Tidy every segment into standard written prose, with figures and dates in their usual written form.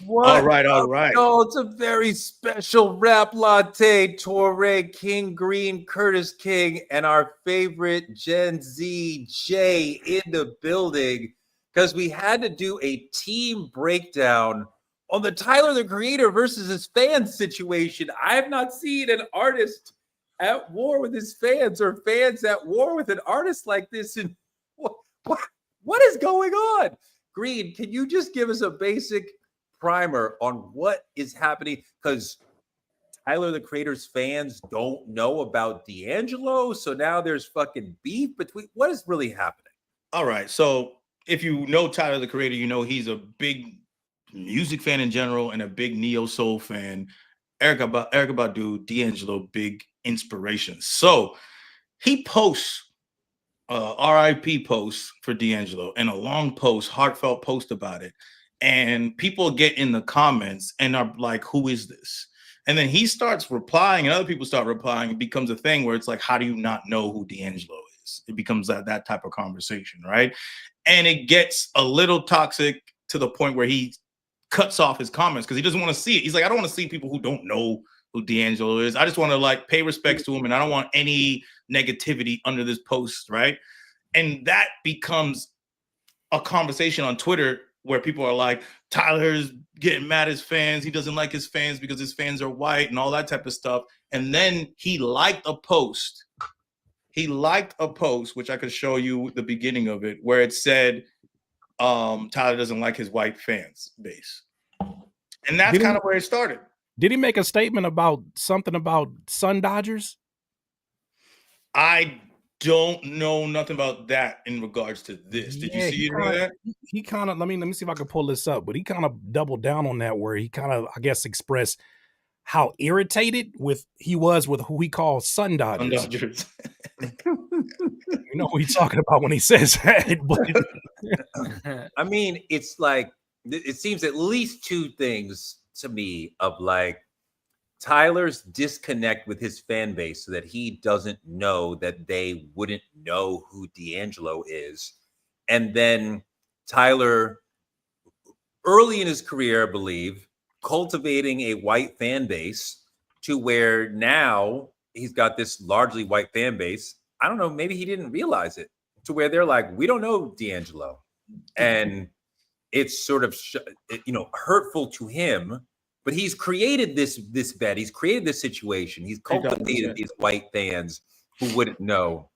What All right. No, it's a very special rap latte. Torre, King Green, Curtis King, and our favorite Gen Z Jay in the building, because we had to do a team breakdown on the Tyler the Creator versus his fans situation. I have not seen an artist at war with his fans or fans at war with an artist like this. And what is going on? Green, can you just give us a basic primer on what is happening? Because Tyler the Creator's fans don't know about D'Angelo, so now there's fucking beef between. What is really happening? All right. So if you know Tyler the Creator, you know he's a big music fan in general and a big neo soul fan. Erykah Badu, D'Angelo, big inspiration. So he posts RIP posts for D'Angelo and a long post, heartfelt post about it. And people get in the comments and are like, who is this? And then he starts replying and other people start replying. It becomes a thing where it's like, how do you not know who D'Angelo is? It becomes that type of conversation, right? And it gets a little toxic to the point where he cuts off his comments because he doesn't want to see it. He's like, I don't want to see people who don't know who D'Angelo is. I just want to like pay respects to him, and I don't want any negativity under this post, right? And that becomes a conversation on Twitter where people are like, Tyler's getting mad at his fans. He doesn't like his fans because his fans are white and all that type of stuff. And then he liked a post. He liked a post, which I could show you the beginning of it, where it said, Tyler doesn't like his white fans base. And that's kind of where it started. Did he make a statement about something about Sun Dodgers? I don't know nothing about that in regards to this. Did you see any of that? He kind of, let me see if I can pull this up, but he kind of doubled down on that where he kind of, I guess, expressed how irritated he was with who he calls Sun Dodgers. Sun Dodgers. You know what he's talking about when he says that. But I mean, it's like, it seems at least two things to me of like Tyler's disconnect with his fan base so that he doesn't know that they wouldn't know who D'Angelo is. And then Tyler, early in his career, I believe, cultivating a white fan base to where now he's got this largely white fan base. I don't know, maybe he didn't realize it, to where they're like, we don't know D'Angelo. And it's sort of, hurtful to him. But he's created this bet. He's created this situation. He's cultivated these white fans who wouldn't know.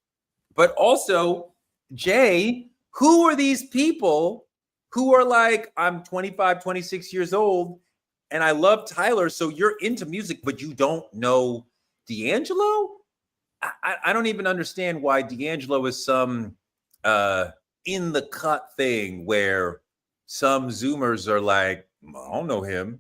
But also, Jay, who are these people who are like, I'm 25, 26 years old, and I love Tyler, so you're into music, but you don't know D'Angelo? I don't even understand why D'Angelo is some in the cut thing where some Zoomers are like, I don't know him.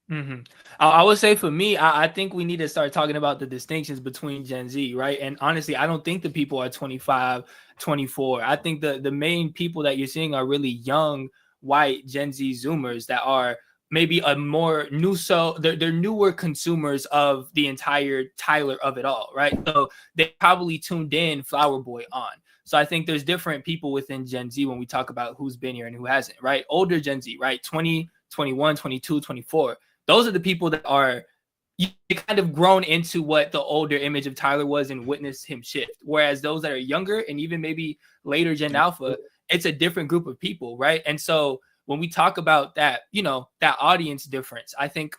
Mm-hmm. I would say for me, I think we need to start talking about the distinctions between Gen Z, right? And honestly, I don't think the people are 25, 24. I think the main people that you're seeing are really young, white Gen Z Zoomers that are maybe a more they're newer consumers of the entire Tyler of it all, right? So they probably tuned in Flower Boy on. So I think there's different people within Gen Z when we talk about who's been here and who hasn't, right? Older Gen Z, right? 20, 21, 22, 24. Those are the people that are you kind of grown into what the older image of Tyler was and witnessed him shift. Whereas those that are younger and even maybe later Gen Alpha, it's a different group of people, right? And so when we talk about that, that audience difference, I think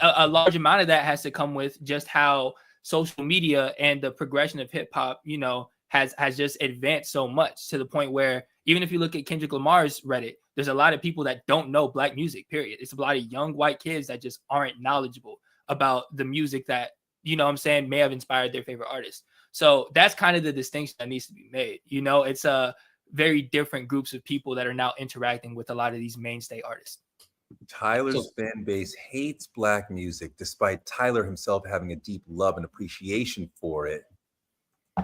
a large amount of that has to come with just how social media and the progression of hip hop, has just advanced so much to the point where even if you look at Kendrick Lamar's Reddit, there's a lot of people that don't know Black music, period. It's a lot of young white kids that just aren't knowledgeable about the music that, may have inspired their favorite artist. So that's kind of the distinction that needs to be made. It's a very different groups of people that are now interacting with a lot of these mainstay artists. Tyler's fan base hates Black music, despite Tyler himself having a deep love and appreciation for it.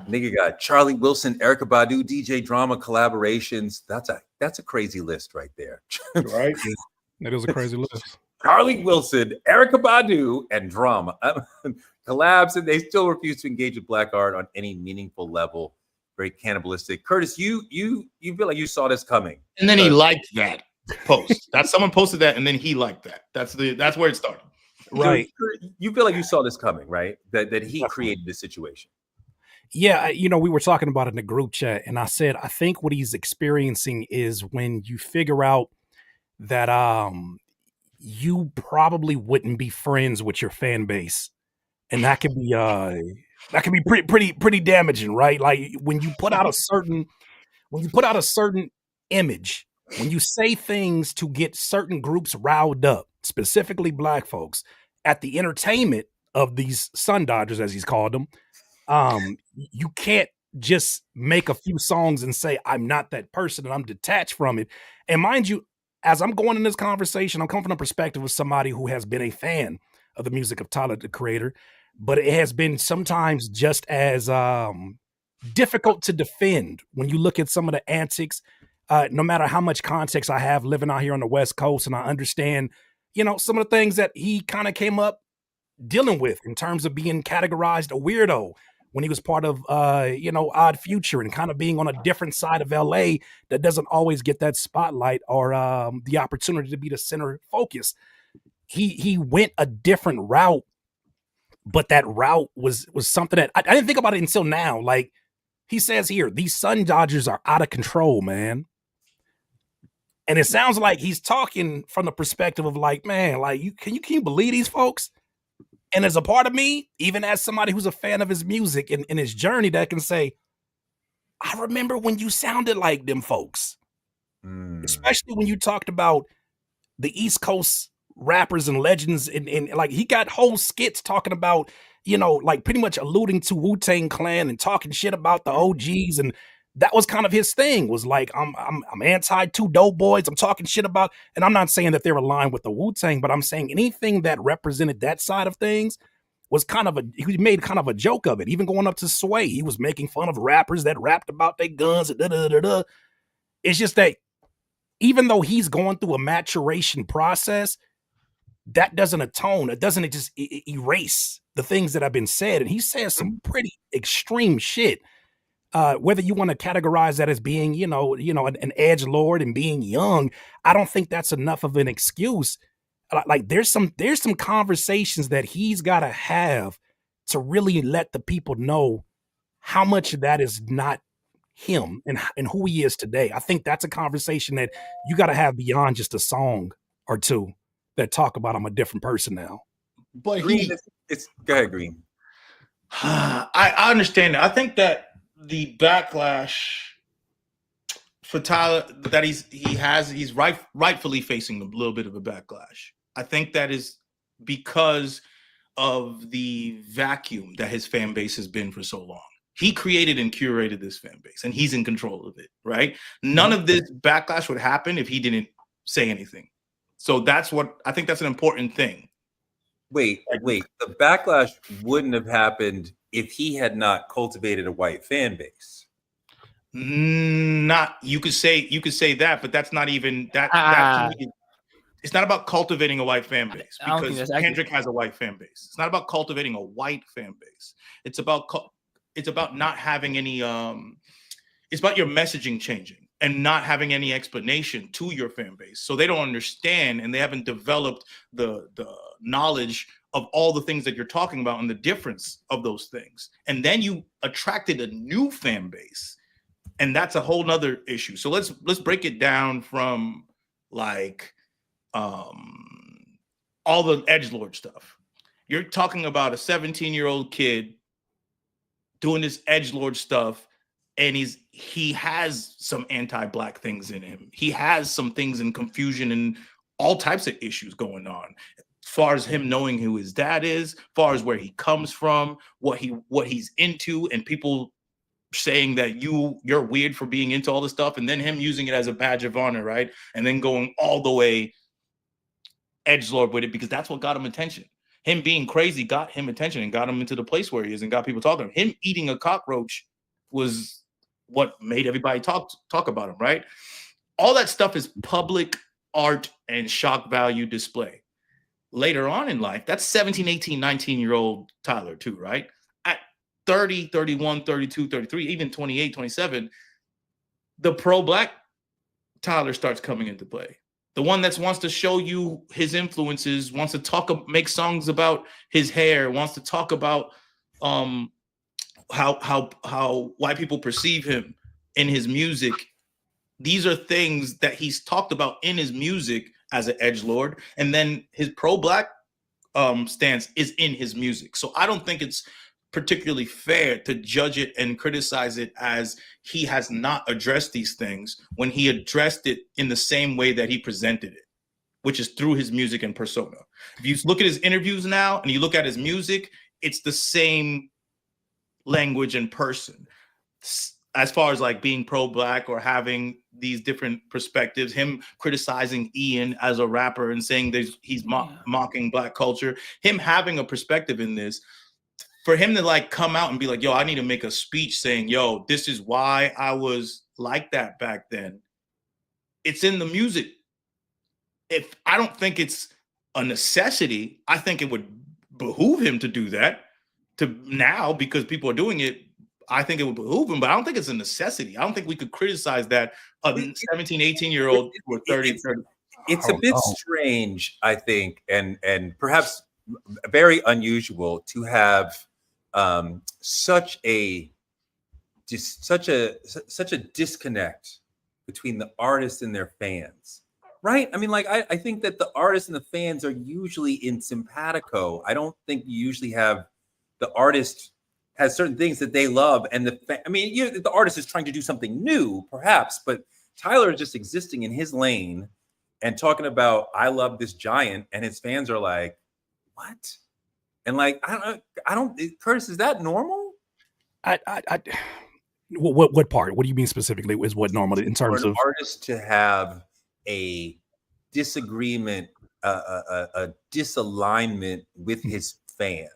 Nigga got Charlie Wilson, Erykah Badu, DJ Drama collaborations. That's a crazy list right there. Right? That is a crazy list. Charlie Wilson, Erykah Badu, and Drama collabs, and they still refuse to engage with Black art on any meaningful level. Very cannibalistic. Curtis, you feel like you saw this coming, and then he liked that. post. That's someone posted that, and then he liked that. That's where it started. Right. So you feel like you saw this coming, right? That he Definitely. created this situation. Yeah, we were talking about it in the group chat, and I said I think what he's experiencing is when you figure out that you probably wouldn't be friends with your fan base, and that can be pretty damaging, right? Like when you put out a certain image, when you say things to get certain groups riled up, specifically black folks, at the entertainment of these Sun Dodgers, as he's called them, you can't just make a few songs and say, I'm not that person and I'm detached from it. And mind you, as I'm going in this conversation, I'm coming from the perspective of somebody who has been a fan of the music of Tyler, the Creator, but it has been sometimes just as difficult to defend when you look at some of the antics, no matter how much context I have living out here on the West Coast, and I understand, some of the things that he kind of came up dealing with in terms of being categorized a weirdo when he was part of Odd Future and kind of being on a different side of LA that doesn't always get that spotlight or the opportunity to be the center focus. He went a different route, but that route was something that I didn't think about it until now. Like he says here, these Sun Dodgers are out of control, man. And it sounds like he's talking from the perspective of like, man, like can you believe these folks? And as a part of me, even as somebody who's a fan of his music and his journey, that can say, I remember when you sounded like them folks, especially when you talked about the East Coast rappers and legends. And like he got whole skits talking about, like pretty much alluding to Wu-Tang Clan and talking shit about the OGs. And that was kind of his thing, was like, I'm anti two dope boys. I'm talking shit about, and I'm not saying that they're aligned with the Wu-Tang, but I'm saying anything that represented that side of things was he made kind of a joke of it. Even going up to Sway, he was making fun of rappers that rapped about their guns. And It's just that even though he's going through a maturation process, that doesn't atone. It doesn't just erase the things that have been said. And he says some pretty extreme shit. Whether you want to categorize that as being, an edgelord and being young, I don't think that's enough of an excuse. Like there's some conversations that he's got to have to really let the people know how much of that is not him and who he is today. I think that's a conversation that you got to have beyond just a song or two that talk about I'm a different person now. But Green, it's go ahead, Green. I understand that. I think that the backlash for Tyler that he's rightfully facing a little bit of a backlash. I think that is because of the vacuum that his fan base has been for so long. He created and curated this fan base, and he's in control of it, right? None of this backlash would happen if he didn't say anything. So that's what I think that's an important thing. Wait. The backlash wouldn't have happened if he had not cultivated a white fan base. You could say that, but that's not even that. It's not about cultivating a white fan base because Kendrick has a white fan base. It's not about cultivating a white fan base. It's about not having any. It's about your messaging changing and not having any explanation to your fan base, so they don't understand and they haven't developed the knowledge of all the things that you're talking about and the difference of those things. And then you attracted a new fan base, and that's a whole nother issue. So let's break it down from like all the edgelord stuff. You're talking about a 17-year-old kid doing this edgelord stuff, and he has some anti-black things in him. He has some things in confusion and all types of issues going on. As far as him knowing who his dad is, as far as where he comes from, what he's into, and people saying that you're weird for being into all this stuff, and then him using it as a badge of honor, right? And then going all the way edgelord with it because that's what got him attention. Him being crazy got him attention and got him into the place where he is and got people talking. Him eating a cockroach was what made everybody talk about him, right? All that stuff is public art and shock value display. Later on in life, that's 17, 18, 19-year-old Tyler too, right? At 30, 31, 32, 33, even 28, 27, the pro-black Tyler starts coming into play. the one that wants to show you his influences, wants to make songs about his hair, wants to talk about how white people perceive him in his music. These are things that he's talked about in his music as an edgelord, and then his pro-black stance is in his music. So I don't think it's particularly fair to judge it and criticize it as he has not addressed these things when he addressed it in the same way that he presented it, which is through his music and persona. If you look at his interviews now and you look at his music, it's the same language and person. As far as like being pro-black or having these different perspectives, him criticizing Ian as a rapper and saying he's mocking black culture, him having a perspective in this, for him to like come out and be like, yo, I need to make a speech saying, yo, this is why I was like that back then. It's in the music. If I don't think it's a necessity, I think it would behoove him to do that now because people are doing it. I think it would behoove him, but I don't think it's a necessity. I don't think we could criticize that a 17, 18-year-old or 30. It's a bit strange, I think, and perhaps very unusual to have such a disconnect between the artist and their fans, right? I mean, like I think that the artists and the fans are usually in simpatico. I don't think you usually have the artist has certain things that they love, and the artist is trying to do something new, perhaps, but Tyler is just existing in his lane and talking about I love this giant, and his fans are like, what? And like, I don't. Curtis, is that normal? What part? What do you mean specifically? Is what normal in terms of artists to have a disagreement, a disalignment with his fans?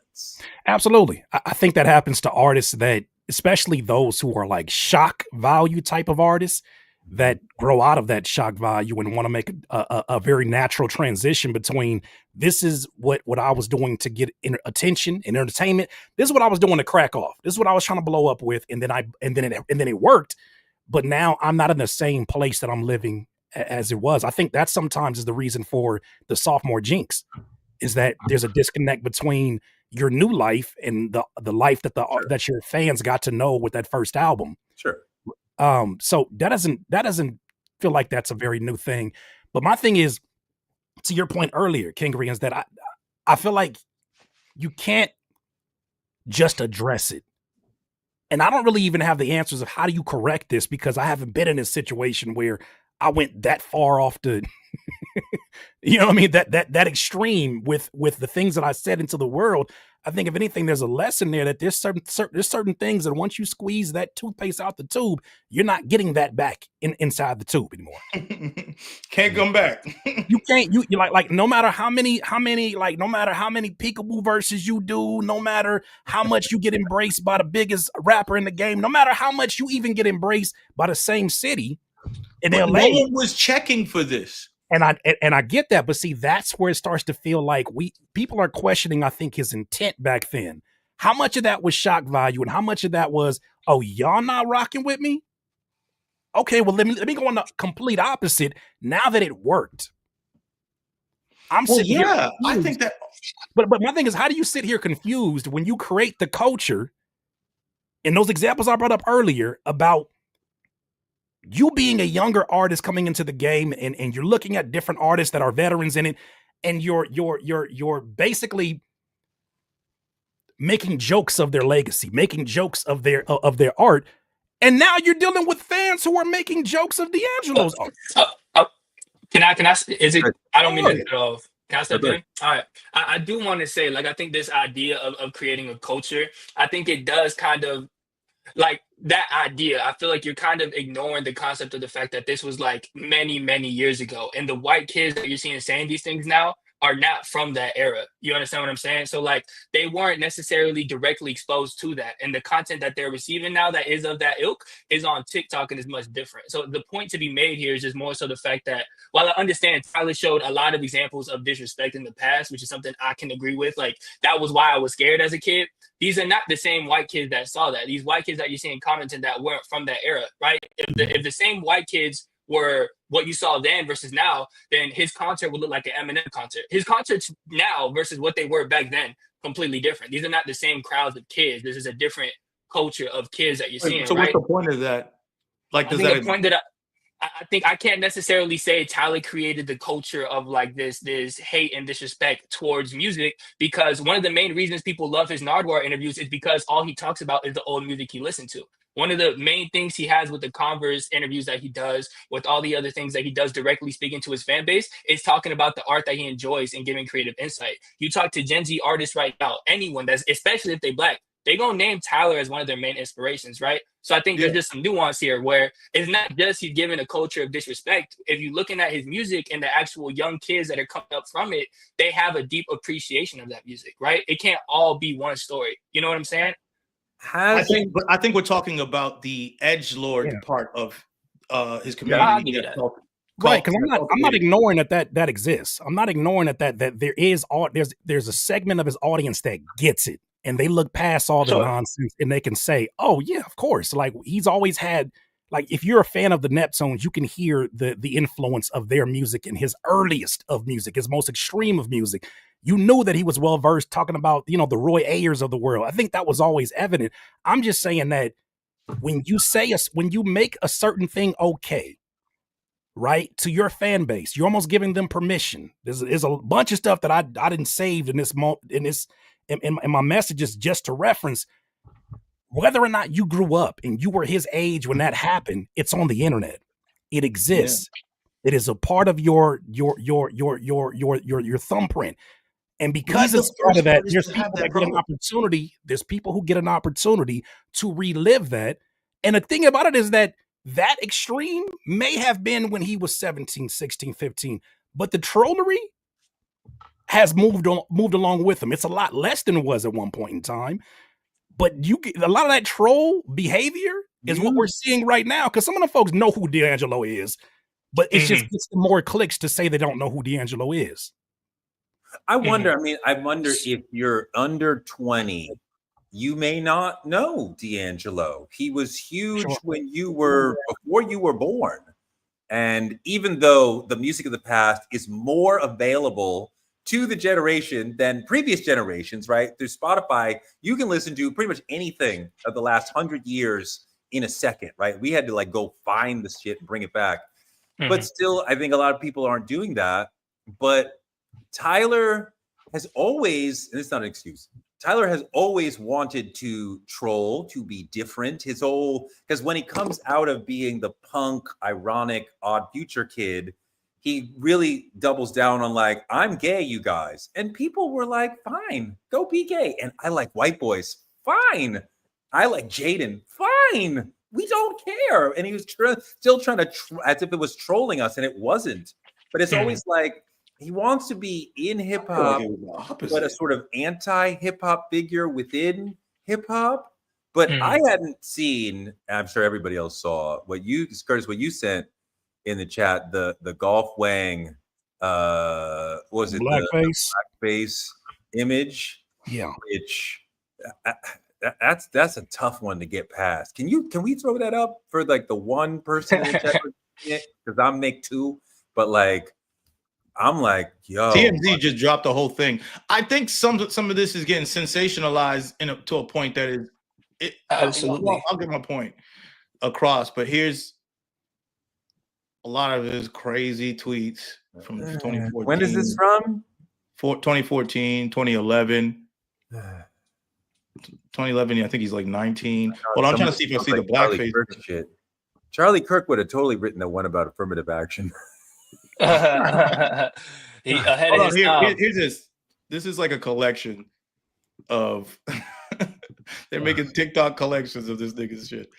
Absolutely. I think that happens to artists that, especially those who are like shock value type of artists that grow out of that shock value and want to make a very natural transition between this is what I was doing to get attention and entertainment. This is what I was doing to crack off. This is what I was trying to blow up with. And then it worked. But now I'm not in the same place that I'm living as it was. I think that sometimes is the reason for the sophomore jinx, is that there's a disconnect between your new life and the life that that your fans got to know with that first album. Sure. So that doesn't feel like that's a very new thing. But my thing is, to your point earlier, Kingery, is that I feel like you can't just address it. And I don't really even have the answers of how do you correct this, because I haven't been in a situation where I went that far off to you know what I mean? That extreme with the things that I said into the world. I think if anything, there's a lesson there that there's certain things that once you squeeze that toothpaste out the tube, you're not getting that back inside the tube anymore. Can't come back. You can't. You like no matter how many no matter how many peekaboo verses you do, no matter how much you get embraced by the biggest rapper in the game, no matter how much you even get embraced by the same city in LA. No one was checking for this. And I get that, but see, that's where it starts to feel like people are questioning, I think, his intent back then. How much of that was shock value, and how much of that was, oh, y'all not rocking with me? Okay, well, let me go on the complete opposite. Now that it worked, I'm sitting here. Yeah, I think that. But my thing is, how do you sit here confused when you create the culture? In those examples I brought up earlier about you being a younger artist coming into the game, and you're looking at different artists that are veterans in it, and you're basically making jokes of their legacy, making jokes of their art, and now you're dealing with fans who are making jokes of D'Angelo's art. Can I? Is it? I don't mean to cut off. Can I step in? All right. I do want to say, like, I think this idea of creating a culture, I think it does kind of, like, that idea, I feel like you're kind of ignoring the concept of the fact that this was like many, many years ago. And the white kids that you're seeing saying these things now are not from that era. You understand what I'm saying? So like they weren't necessarily directly exposed to that. And the content that they're receiving now that is of that ilk is on TikTok and is much different. So the point to be made here is just more so the fact that while I understand Tyler showed a lot of examples of disrespect in the past, which is something I can agree with, like that was why I was scared as a kid. These are not the same white kids that saw that. These white kids that you're seeing commenting that weren't from that era, right? If the same white kids were what you saw then versus now, then his concert would look like an Eminem concert. His concerts now versus what they were back then, completely different. These are not the same crowds of kids. This is a different culture of kids that you're seeing, So right? what's the point of that? Like, I does think that the point that I think I can't necessarily say Tyler created the culture of like this hate and disrespect towards music, because one of the main reasons people love his Nardwuar interviews is because all he talks about is the old music he listened to. One of the main things he has with the Converse interviews that he does, with all the other things that he does directly speaking to his fan base, is talking about the art that he enjoys and giving creative insight. You talk to Gen Z artists right now, anyone that's, especially if they Black, they gonna name Tyler as one of their main inspirations, right? So I think there's just some nuance here where it's not just he's giving a culture of disrespect. If you're looking at his music and the actual young kids that are coming up from it, they have a deep appreciation of that music, right? It can't all be one story. You know what I'm saying? I think we're talking about the edgelord part of his community. I'll give you that. Right, because I'm not ignoring that exists. I'm not ignoring that there is there's a segment of his audience that gets it, and they look past all the nonsense, and they can say, "Oh yeah, of course." Like he's always had. Like if you're a fan of the Neptunes, you can hear the influence of their music in his earliest of music, his most extreme of music. You knew that he was well versed talking about, you know, the Roy Ayers of the world. I think that was always evident. I'm just saying that when you make a certain thing okay, right, to your fan base, you're almost giving them permission. There's a bunch of stuff that I didn't save in my messages just to reference. Whether or not you grew up and you were his age when that happened, it's on the internet. It exists. Yeah. It is a part of your thumbprint. And because it's part of that, there's people that get an opportunity. There's people who get an opportunity to relive that. And the thing about it is that extreme may have been when he was 17, 16, 15, but the trollery has moved along with him. It's a lot less than it was at one point in time. But a lot of that troll behavior is what we're seeing right now, because some of the folks know who D'Angelo is, but it's just gets more clicks to say they don't know who D'Angelo is. I wonder if you're under 20, you may not know D'Angelo. He was huge when before you were born. And even though the music of the past is more available to the generation than previous generations, right? Through Spotify, you can listen to pretty much anything of the last 100 years in a second, right? We had to like go find the shit and bring it back. But still, I think a lot of people aren't doing that. But Tyler has always, and it's not an excuse, Tyler has always wanted to troll, to be different. Because when he comes out of being the punk, ironic, Odd Future kid, he really doubles down on like, I'm gay, you guys. And people were like, fine, go be gay. And I like white boys, fine. I like Jaden, fine. We don't care. And he was still trying to, as if it was trolling us, and it wasn't. But it's always like, he wants to be in hip hop, but a sort of anti-hip hop figure within hip hop. But I hadn't seen, I'm sure everybody else saw, Curtis, what you sent in the chat, the Golf Wang, what was it? Blackface image. Yeah. Which that's a tough one to get past. Can we throw that up for like the one person in the chat? Because I'm Nick too, but like, I'm like, yo, TMZ just dropped the whole thing. I think some of this is getting sensationalized to a point that is absolutely. I'll get my point across, but here's a lot of his crazy tweets from 2014. When is this from? 2014, 2011. 2011, I think he's like 19. Well, I'm trying to see if I see the blackface shit. Charlie Kirk would have totally written the one about affirmative action. Here's this. This is like a collection of. They're making TikTok collections of this nigga's shit.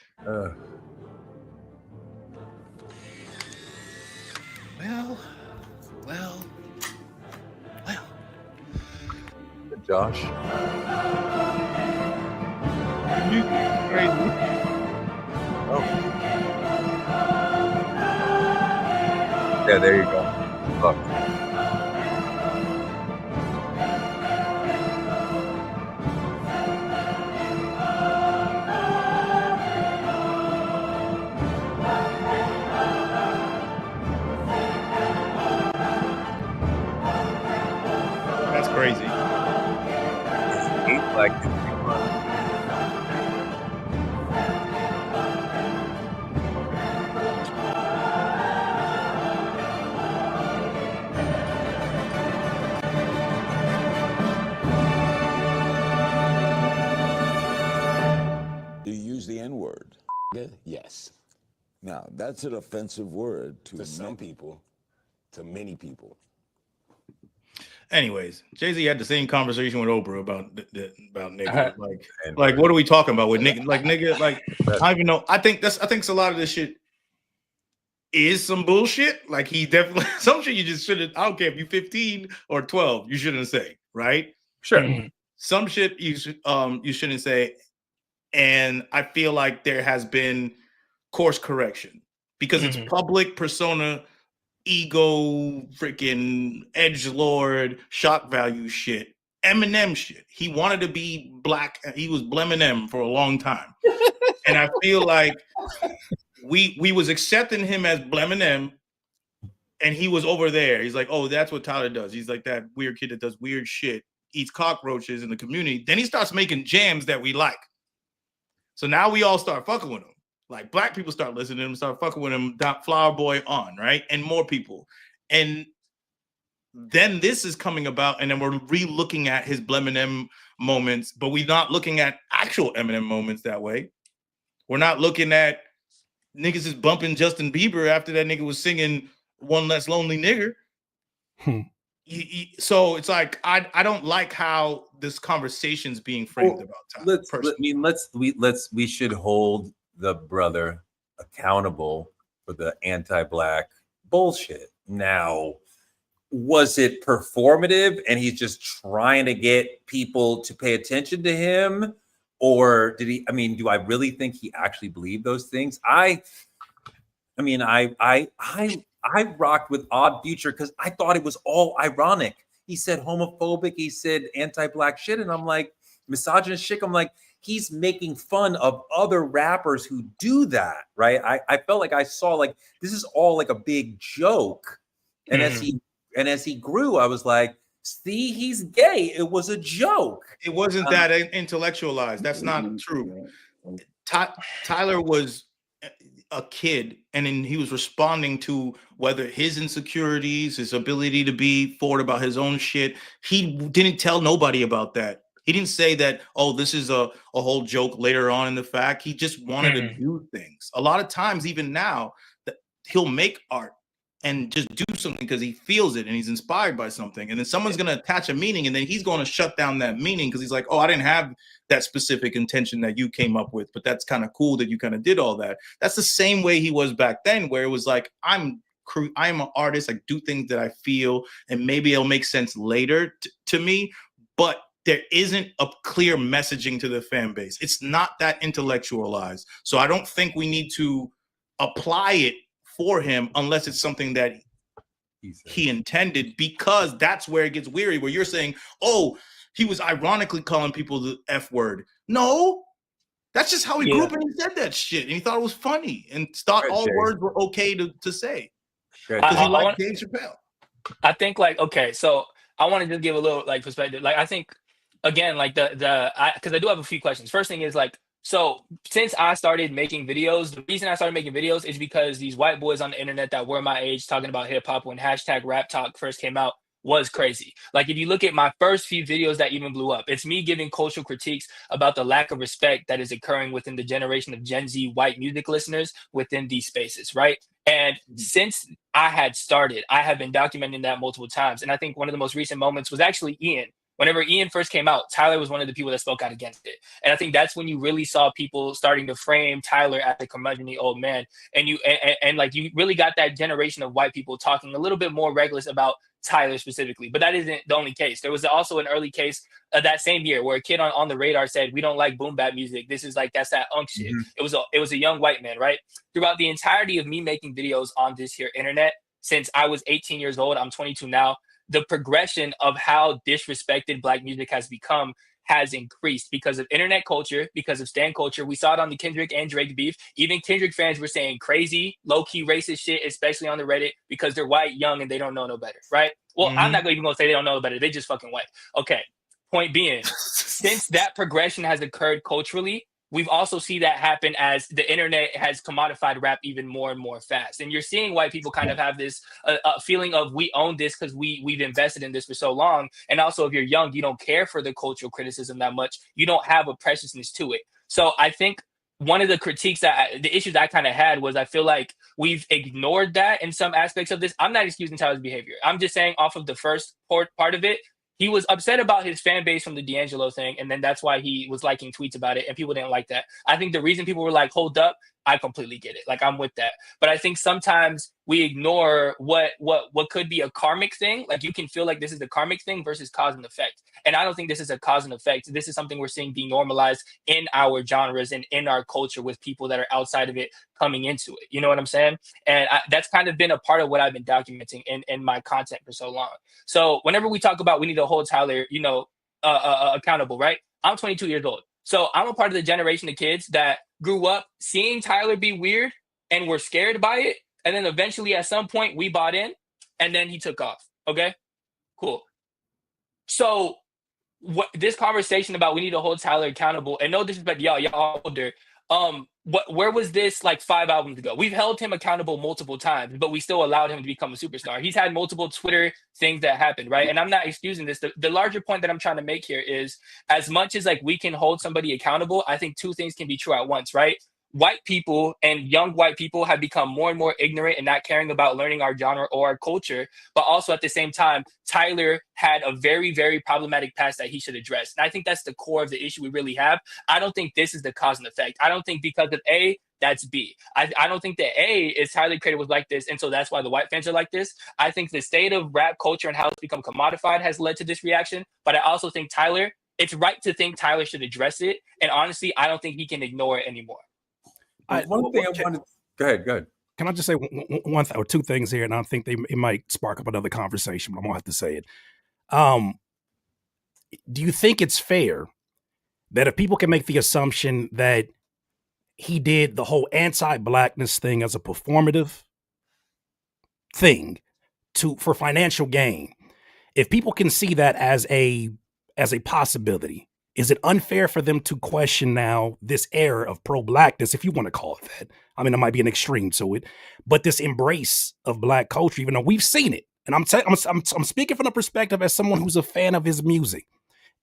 Well. Josh. Crazy. Oh. Yeah, there you go. Look. crazy. Hate Black History Month. Do you use the N-word? Yes. Now, that's an offensive word to some people, to many people. Anyways, Jay-Z had the same conversation with Oprah about nigga. And Like, what are we talking about with nigga? Like, nigga, like, That's- I don't even know. I think a lot of this shit is some bullshit. Like, he definitely some shit you just shouldn't. I don't care if you're 15 or 12, you shouldn't say, right? Sure. Mhm. Some shit you shouldn't say. And I feel like there has been course correction because it's public persona, ego, freaking edgelord, shock value shit, Eminem shit. He wanted to be black. He was Bleminem for a long time, and I feel like we was accepting him as Bleminem, and he was over there. He's like, oh, that's what Tyler does. He's like that weird kid that does weird shit, eats cockroaches in the community. Then he starts making jams that we like. So now we all start fucking with him. Like black people start listening to him, start fucking with him, Flower Boy on, right? And more people. And then this is coming about, and then we're re-looking at his Bleminem moments, but we're not looking at actual Eminem moments that way. We're not looking at niggas is bumping Justin Bieber after that nigga was singing One Less Lonely Nigger. So it's like I don't like how this conversation's being framed about Tyler. We should hold the brother accountable for the anti-black bullshit. Now, was it performative and he's just trying to get people to pay attention to him? Or did he, do I really think he actually believed those things? I rocked with Odd Future because I thought it was all ironic. He said homophobic, he said anti-black shit, and I'm like, misogynist shit. I'm like, he's making fun of other rappers who do that, right? I felt like I saw like this is all like a big joke. And as he grew, I was like, see, he's gay. It was a joke. It wasn't that intellectualized. That's not true. Tyler was a kid, and then he was responding to whether his insecurities, his ability to be forward about his own shit. He didn't tell nobody about that. He didn't say that, oh, this is a whole joke later on in the fact. He just wanted to do things. A lot of times, even now, that he'll make art and just do something because he feels it and he's inspired by something. And then someone's going to attach a meaning, and then he's going to shut down that meaning because he's like, oh, I didn't have that specific intention that you came up with, but that's kind of cool that you kind of did all that. That's the same way he was back then, where it was like, I'm an artist. I do things that I feel, and maybe it'll make sense later to me, but there isn't a clear messaging to the fan base. It's not that intellectualized. So I don't think we need to apply it for him unless it's something that he intended, because that's where it gets weary, where you're saying, oh, he was ironically calling people the F word. No, that's just how he grew up, and he said that shit, and he thought it was funny and thought all words were okay to say. Because he liked Dave Chappelle. I think okay, so I want to just give a little perspective. I think again, because I do have a few questions. First thing is so since I started making videos, the reason I started making videos is because these white boys on the internet that were my age talking about hip hop when hashtag rap talk first came out was crazy. If you look at my first few videos that even blew up, it's me giving cultural critiques about the lack of respect that is occurring within the generation of Gen Z white music listeners within these spaces, right? And since I had started, I have been documenting that multiple times. And I think one of the most recent moments was actually Ian. Whenever Ian first came out, Tyler was one of the people that spoke out against it. And I think that's when you really saw people starting to frame Tyler as a curmudgeon-y old man. And you really got that generation of white people talking a little bit more reckless about Tyler specifically. But that isn't the only case. There was also an early case that same year where a kid on the radar said, we don't like boom bap music. This is that's that unk shit. It was a young white man, right? Throughout the entirety of me making videos on this here internet, since I was 18 years old, I'm 22 now, the progression of how disrespected Black music has become has increased because of internet culture, because of stan culture. We saw it on the Kendrick and Drake beef. Even Kendrick fans were saying crazy, low-key racist shit, especially on the Reddit, because they're white, young, and they don't know no better, right? Well, I'm not even gonna say they don't know about it. They just fucking white. Okay. Point being, since that progression has occurred culturally, we've also seen that happen as the internet has commodified rap even more and more fast. And you're seeing white people kind of have this feeling of we own this because we've invested in this for so long. And also, if you're young, you don't care for the cultural criticism that much. You don't have a preciousness to it. So I think one of the critiques the issues I kind of had was I feel like we've ignored that in some aspects of this. I'm not excusing Tyler's behavior. I'm just saying off of the first part of it, he was upset about his fan base from the D'Angelo thing, and then that's why he was liking tweets about it, and people didn't like that. I think the reason people were like, hold up, I completely get it. Like, I'm with that. But I think sometimes we ignore what could be a karmic thing. Like, you can feel like this is a karmic thing versus cause and effect. And I don't think this is a cause and effect. This is something we're seeing denormalized in our genres and in our culture with people that are outside of it coming into it. You know what I'm saying? And that's kind of been a part of what I've been documenting in my content for so long. So whenever we talk about we need to hold Tyler, accountable, right? I'm 22 years old. So I'm a part of the generation of kids that grew up seeing Tyler be weird and were scared by it. And then eventually at some point we bought in and then he took off. Okay, cool. So this conversation about we need to hold Tyler accountable, and no disrespect, y'all older. Where was this like 5 albums ago? We've held him accountable multiple times, but we still allowed him to become a superstar. He's had multiple Twitter things that happened, right? And I'm not excusing this. The larger point that I'm trying to make here is, as much as like we can hold somebody accountable, I think two things can be true at once, right? White people and young white people have become more and more ignorant and not caring about learning our genre or our culture. But also at the same time, Tyler had a very, very problematic past that he should address. And I think that's the core of the issue we really have. I don't think this is the cause and effect. I don't think because of A, that's B. I don't think that A is Tyler Creator was like this, and so that's why the white fans are like this. I think the state of rap culture and how it's become commodified has led to this reaction. But I also think it's right to think Tyler should address it. And honestly, I don't think he can ignore it anymore. One thing I wanted. Go ahead. Can I just say one or two things here, and I think it might spark up another conversation, but I'm gonna have to say it. Do you think it's fair that if people can make the assumption that he did the whole anti-blackness thing as a performative thing for financial gain, if people can see that as a possibility, is it unfair for them to question now this era of pro-blackness, if you want to call it that? I mean, it might be an extreme to it, but this embrace of black culture, even though we've seen it, and I'm speaking from the perspective as someone who's a fan of his music.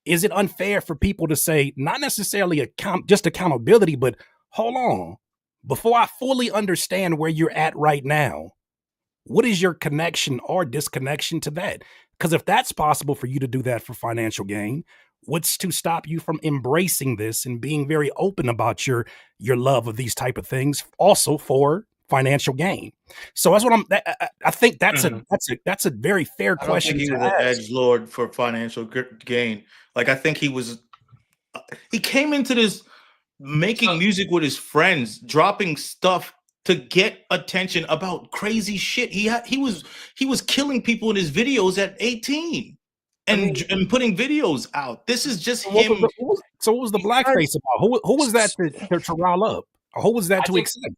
Is it unfair for people to say, not necessarily just accountability, but hold on, before I fully understand where you're at right now, what is your connection or disconnection to that? Because if that's possible for you to do that for financial gain, what's to stop you from embracing this and being very open about your love of these type of things, also for financial gain? So that's what I think that's a very fair question. I don't think he was an edgelord for financial gain. Like, I think he came into this making music with his friends, dropping stuff to get attention about crazy shit. He was killing people in his videos at 18 and putting videos out. This is just him. So what was the blackface about? Who was that to rile up? Or who was that to accept?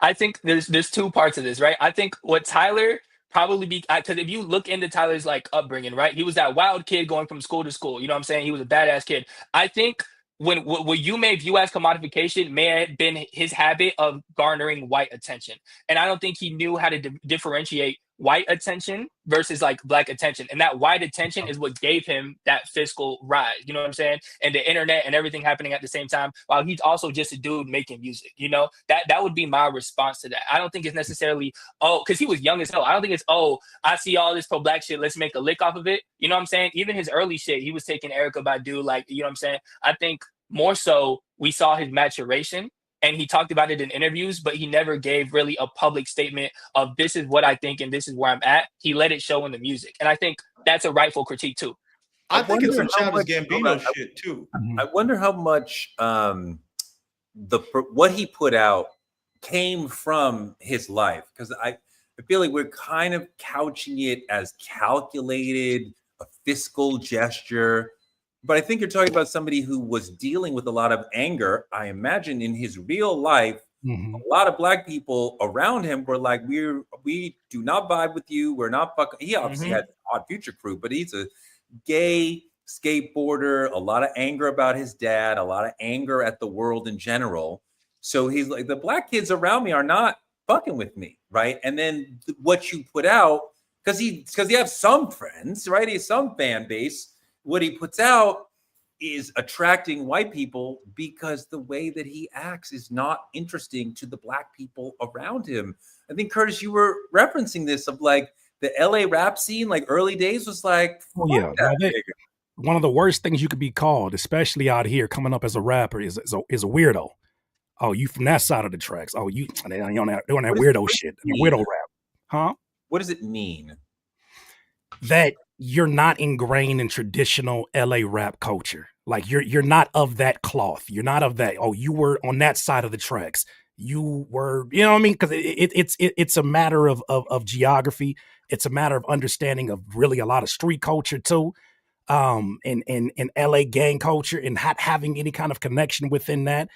I think there's two parts of this, right? I think what Tyler probably because if you look into Tyler's like upbringing, right? He was that wild kid going from school to school. You know what I'm saying? He was a badass kid. I think what you may view as commodification may have been his habit of garnering white attention. And I don't think he knew how to differentiate white attention versus like black attention. And that white attention is what gave him that fiscal rise. You know what I'm saying? And the internet and everything happening at the same time, while he's also just a dude making music. You know, that would be my response to that. I don't think it's necessarily, because he was young as hell. I don't think it's, I see all this pro-black shit, let's make a lick off of it. You know what I'm saying? Even his early shit, he was taking Erykah Badu, like, you know what I'm saying? I think more so we saw his maturation. And he talked about it in interviews, but he never gave really a public statement of this is what I think and this is where I'm at. He let it show in the music. And I think that's a rightful critique too. I think it's some Childish Gambino shit too. I wonder how much what he put out came from his life. Because I feel like we're kind of couching it as calculated, a fiscal gesture. But I think you're talking about somebody who was dealing with a lot of anger, I imagine, in his real life, Mhm. a lot of black people around him were like, we do not vibe with you. We're not fucking. He obviously had Odd Future crew, but he's a gay skateboarder, a lot of anger about his dad, a lot of anger at the world in general. So he's like, the black kids around me are not fucking with me, right? And then what you put out, because he has some friends, right? He has some fan base. What he puts out is attracting white people because the way that he acts is not interesting to the black people around him. I think, Curtis, you were referencing this of like the LA rap scene, like early days was like, Oh yeah, one of the worst things you could be called, especially out here coming up as a rapper, is a weirdo. Oh, you from that side of the tracks. Oh, you on that weirdo shit, weirdo rap, huh? What does it mean? That you're not ingrained in traditional LA rap culture. Like you're not of that cloth. You're not of that. Oh, you were on that side of the tracks. You were, you know what I mean? Because it's a matter of geography. It's a matter of understanding of really a lot of street culture too. And LA gang culture and not having any kind of connection within that.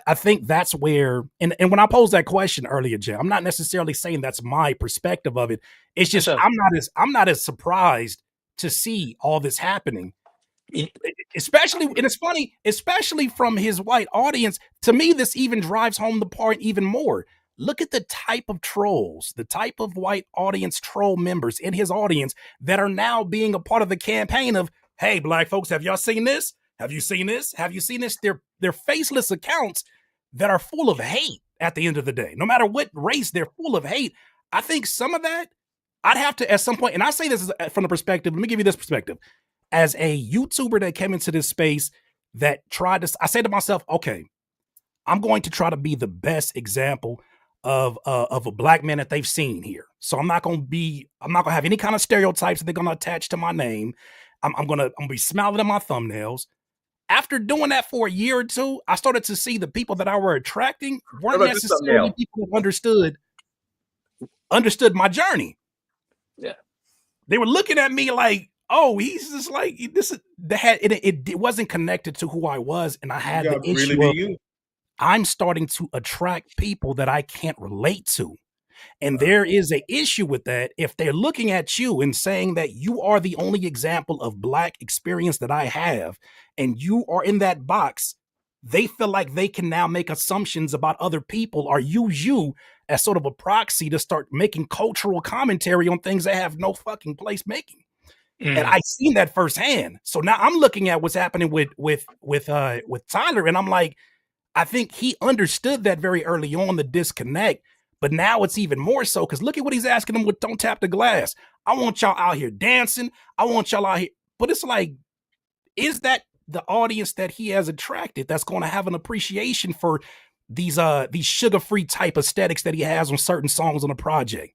I think that's where, and when I posed that question earlier, Jay, I'm not necessarily saying that's my perspective of it. It's just I'm not as surprised to see all this happening, especially, and it's funny, especially from his white audience. To me, this even drives home the point even more. Look at the type of trolls, the type of white audience troll members in his audience that are now being a part of the campaign of, hey, black folks, have y'all seen this? Have you seen this? Have you seen this? They're faceless accounts that are full of hate at the end of the day. No matter what race, they're full of hate. I think some of that, I'd have to at some point, and I say this from the perspective, let me give you this perspective. As a YouTuber that came into this space that tried to, I say to myself, okay, I'm going to try to be the best example of a black man that they've seen here. So I'm not going to have any kind of stereotypes that they're going to attach to my name. I'm going to be smiling at my thumbnails. After doing that for a year or two, I started to see the people that I were attracting weren't necessarily people who understood my journey. Yeah. They were looking at me like, oh, he's just like this. It wasn't connected to who I was, and I had the issue of I'm starting to attract people that I can't relate to. And there is an issue with that. If they're looking at you and saying that you are the only example of black experience that I have, and you are in that box, they feel like they can now make assumptions about other people or use you as sort of a proxy to start making cultural commentary on things they have no fucking place making. And I've seen that firsthand. So now I'm looking at what's happening with Tyler, and I'm like, I think he understood that very early on, the disconnect. But now it's even more so because look at what he's asking them with Don't Tap the Glass. I want y'all out here dancing. I want y'all out here. But it's like, is that the audience that he has attracted that's going to have an appreciation for these sugar-free type aesthetics that he has on certain songs on a project?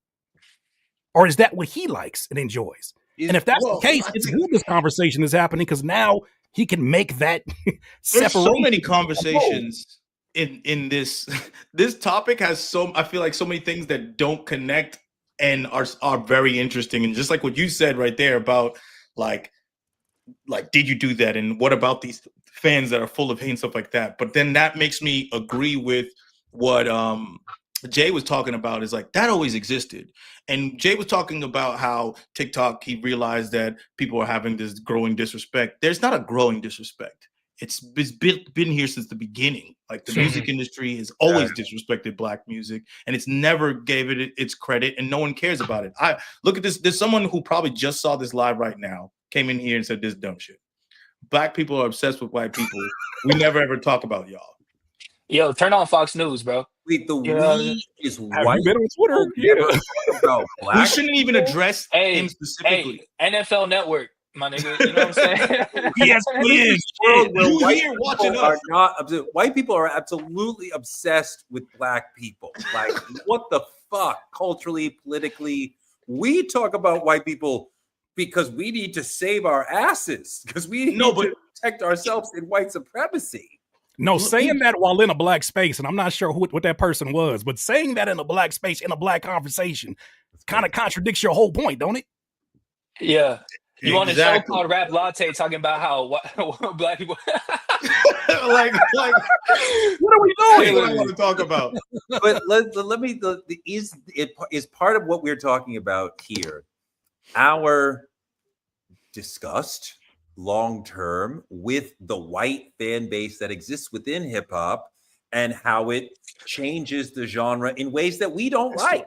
Or is that what he likes and enjoys? And if that's the case, it's good this conversation is happening because now he can make that There's so many conversations in this topic has I feel like so many things that don't connect and are very interesting. And just like what you said right there about like did you do that, and what about these fans that are full of hate and stuff like that? But then that makes me agree with what Jay was talking about, is like that always existed. And Jay was talking about how TikTok, he realized that people are having this growing disrespect. There's not a growing disrespect. It's been here since the beginning. Like the music industry has always disrespected black music, and it's never gave it its credit, and no one cares about it. I look at this. There's someone who probably just saw this live right now, came in here and said this dumb shit. Black people are obsessed with white people. We never ever talk about y'all. Yo, turn on Fox News, bro. Wait, the we is Have white. you been on Twitter? Yeah. About black. We shouldn't even address him specifically. Hey, NFL Network, my nigga. You know what I'm saying? Yes, White people are absolutely obsessed with black people. Like, what the fuck? Culturally, politically, we talk about white people because we need to save our asses because we need to protect ourselves in white supremacy. No, saying that while in a black space, and I'm not sure what that person was, but saying that in a black space, in a black conversation, kind of contradicts your whole point, don't it? Yeah. You on a show called Rap Latte talking about how black people like What are we that's doing? what I want to talk about. But let me is part of what we're talking about here our disgust long term with the white fan base that exists within hip hop and how it changes the genre in ways that we don't like.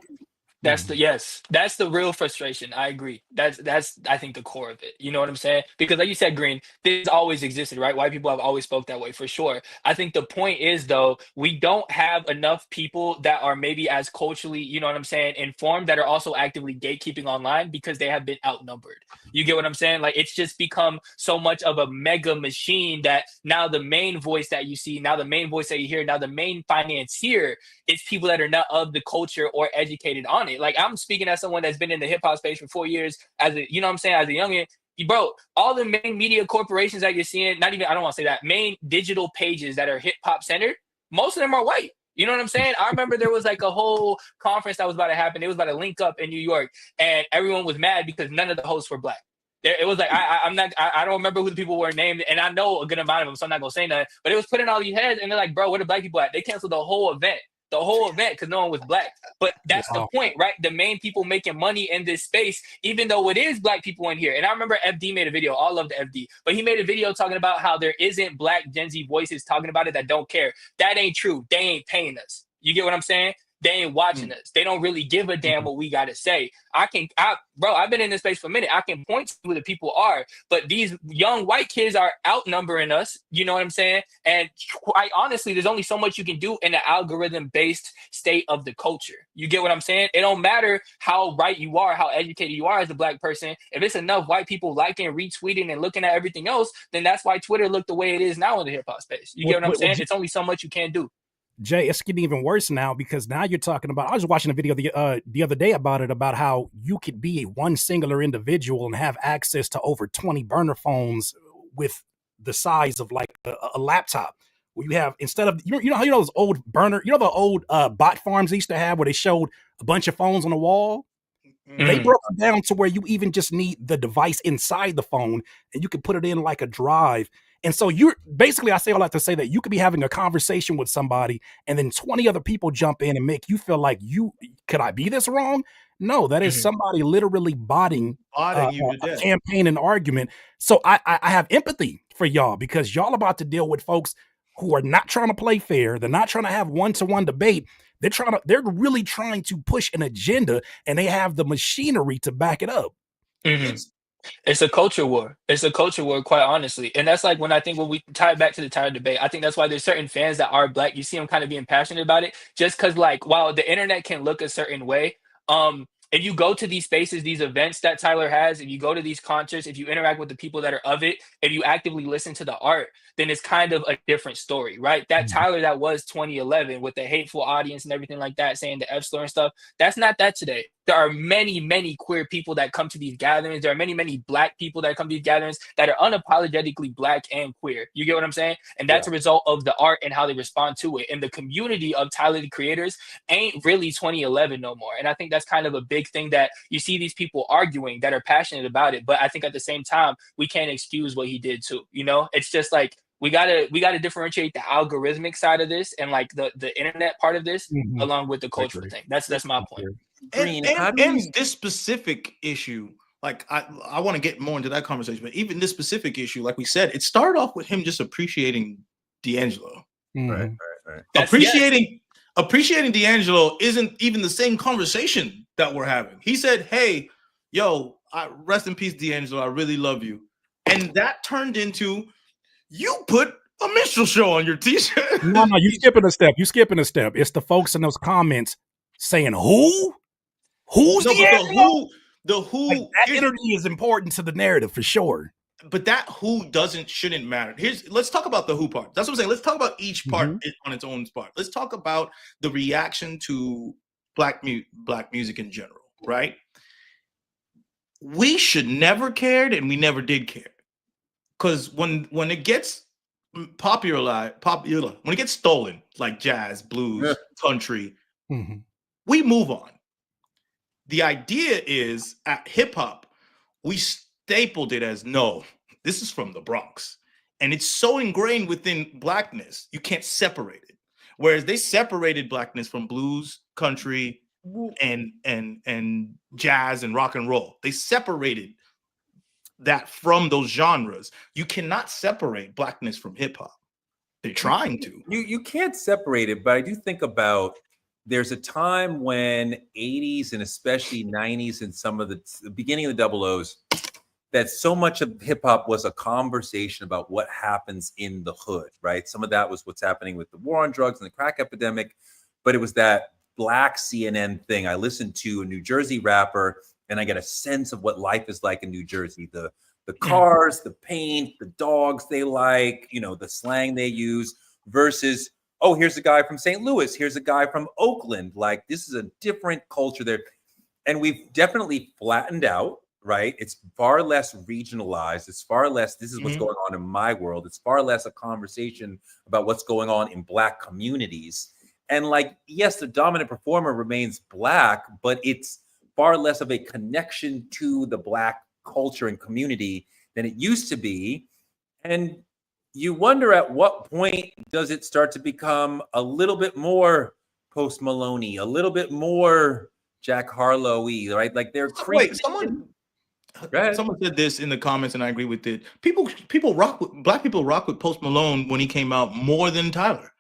That's the real frustration. I agree. That's I think the core of it. You know what I'm saying? Because like you said, Green, this always existed, right? White people have always spoke that way for sure. I think the point is though, we don't have enough people that are maybe as culturally, you know what I'm saying, informed that are also actively gatekeeping online because they have been outnumbered. You get what I'm saying? Like it's just become so much of a mega machine that now the main voice that you see, now the main voice that you hear, now the main financier it's people that are not of the culture or educated on it. Like I'm speaking as someone that's been in the hip hop space for 4 years as a, you know what I'm saying, as a youngin. Bro, all the main media corporations that you're seeing, not even, I don't want to say that, main digital pages that are hip hop centered, most of them are white. You know what I'm saying? I remember there was like a whole conference that was about to happen. It was about to link up in New York, and everyone was mad because none of the hosts were black. It was like I don't remember who the people were named, and I know a good amount of them, so I'm not gonna say nothing. But it was putting all these heads, and they're like, "Bro, where the black people at?" They canceled the whole event because no one was black. But that's the point, right? The main people making money in this space, even though it is black people in here. And I remember FD made a video. I love the FD, but he made a video talking about how there isn't black Gen Z voices talking about it that don't care. That ain't true. They ain't paying us. You get what I'm saying? They ain't watching us. They don't really give a damn what we got to say. Bro, I've been in this space for a minute. I can point to who the people are, but these young white kids are outnumbering us. You know what I'm saying? And quite honestly, there's only so much you can do in the algorithm-based state of the culture. You get what I'm saying? It don't matter how right you are, how educated you are as a black person. If it's enough white people liking, retweeting, and looking at everything else, then that's why Twitter looked the way it is now in the hip-hop space. You get what I'm saying? It's only so much you can do. Jay, it's getting even worse now because now you're talking about. I was watching a video the other day about how you could be one singular individual and have access to over 20 burner phones with the size of like a laptop. Where you have instead of you know those old burner, the old bot farms they used to have where they showed a bunch of phones on the wall. Mm-hmm. They broke it down to where you even just need the device inside the phone and you can put it in like a drive. And so you're basically, I say all that to say that you could be having a conversation with somebody and then 20 other people jump in and make you feel like could I be this wrong? No, that is somebody literally botting a campaign and argument. So I have empathy for y'all because y'all about to deal with folks who are not trying to play fair. They're not trying to have one-to-one debate. They're really trying to push an agenda and they have the machinery to back it up. Mm-hmm. It's a culture war. It's a culture war, quite honestly. And that's like when we tie it back to the Tyler debate, I think that's why there's certain fans that are black. You see them kind of being passionate about it just because like, while the internet can look a certain way, if you go to these spaces, these events that Tyler has, if you go to these concerts, if you interact with the people that are of it, if you actively listen to the art, then it's kind of a different story, right? That Tyler that was 2011 with the hateful audience and everything like that, saying the F slur and stuff, that's not that today. There are many, many queer people that come to these gatherings. There are many, many black people that come to these gatherings that are unapologetically black and queer. You get what I'm saying? And that's a result of the art and how they respond to it. And the community of Tyler the creators ain't really 2011 no more. And I think that's kind of a big thing that you see these people arguing that are passionate about it. But I think at the same time, we can't excuse what he did too. You know, it's just like, we gotta differentiate the algorithmic side of this and like the internet part of this along with the cultural thing. That's my point. And this specific issue, like I want to get more into that conversation, but even this specific issue, like we said, it started off with him just appreciating D'Angelo. Right. Appreciating D'Angelo isn't even the same conversation that we're having. He said, "Hey, yo, rest in peace, D'Angelo. I really love you," and that turned into you put a minstrel show on your t-shirt. No, you skipping a step. It's the folks in those comments saying who? Who's D'Angelo? The who like, that energy is important to the narrative for sure. But that who shouldn't matter. Let's talk about the who part. That's what I'm saying. Let's talk about each part on its own part. Let's talk about the reaction to black music in general, right? We should never cared and we never did care. Because when it gets popular, when it gets stolen, like jazz, blues, country, we move on. The idea is at hip hop, we stapled it as no, this is from the Bronx. And it's so ingrained within blackness, you can't separate it. Whereas they separated blackness from blues, country, and jazz and rock and roll. They separated that from those genres. You cannot separate blackness from hip hop. They're trying to. You can't separate it, but I do think about there's a time when 80s and especially 90s and some of the beginning of the double O's, that so much of hip hop was a conversation about what happens in the hood, right? Some of that was what's happening with the war on drugs and the crack epidemic, but it was that black CNN thing. I listened to a New Jersey rapper and I get a sense of what life is like in New Jersey. The cars, the paint, the dogs they like, you know, the slang they use versus, oh, here's a guy from St. Louis. Here's a guy from Oakland. Like, this is a different culture there. And we've definitely flattened out, right? It's far less regionalized. It's far less, this is what's going on in my world. It's far less a conversation about what's going on in black communities. And like, yes, the dominant performer remains black, but it's far less of a connection to the black culture and community than it used to be. And you wonder at what point does it start to become a little bit more Post Malone-y, a little bit more Jack Harlow-y, right? Like they're Wait, someone said this in the comments, and I agree with it. Black people rock with Post Malone when he came out more than Tyler.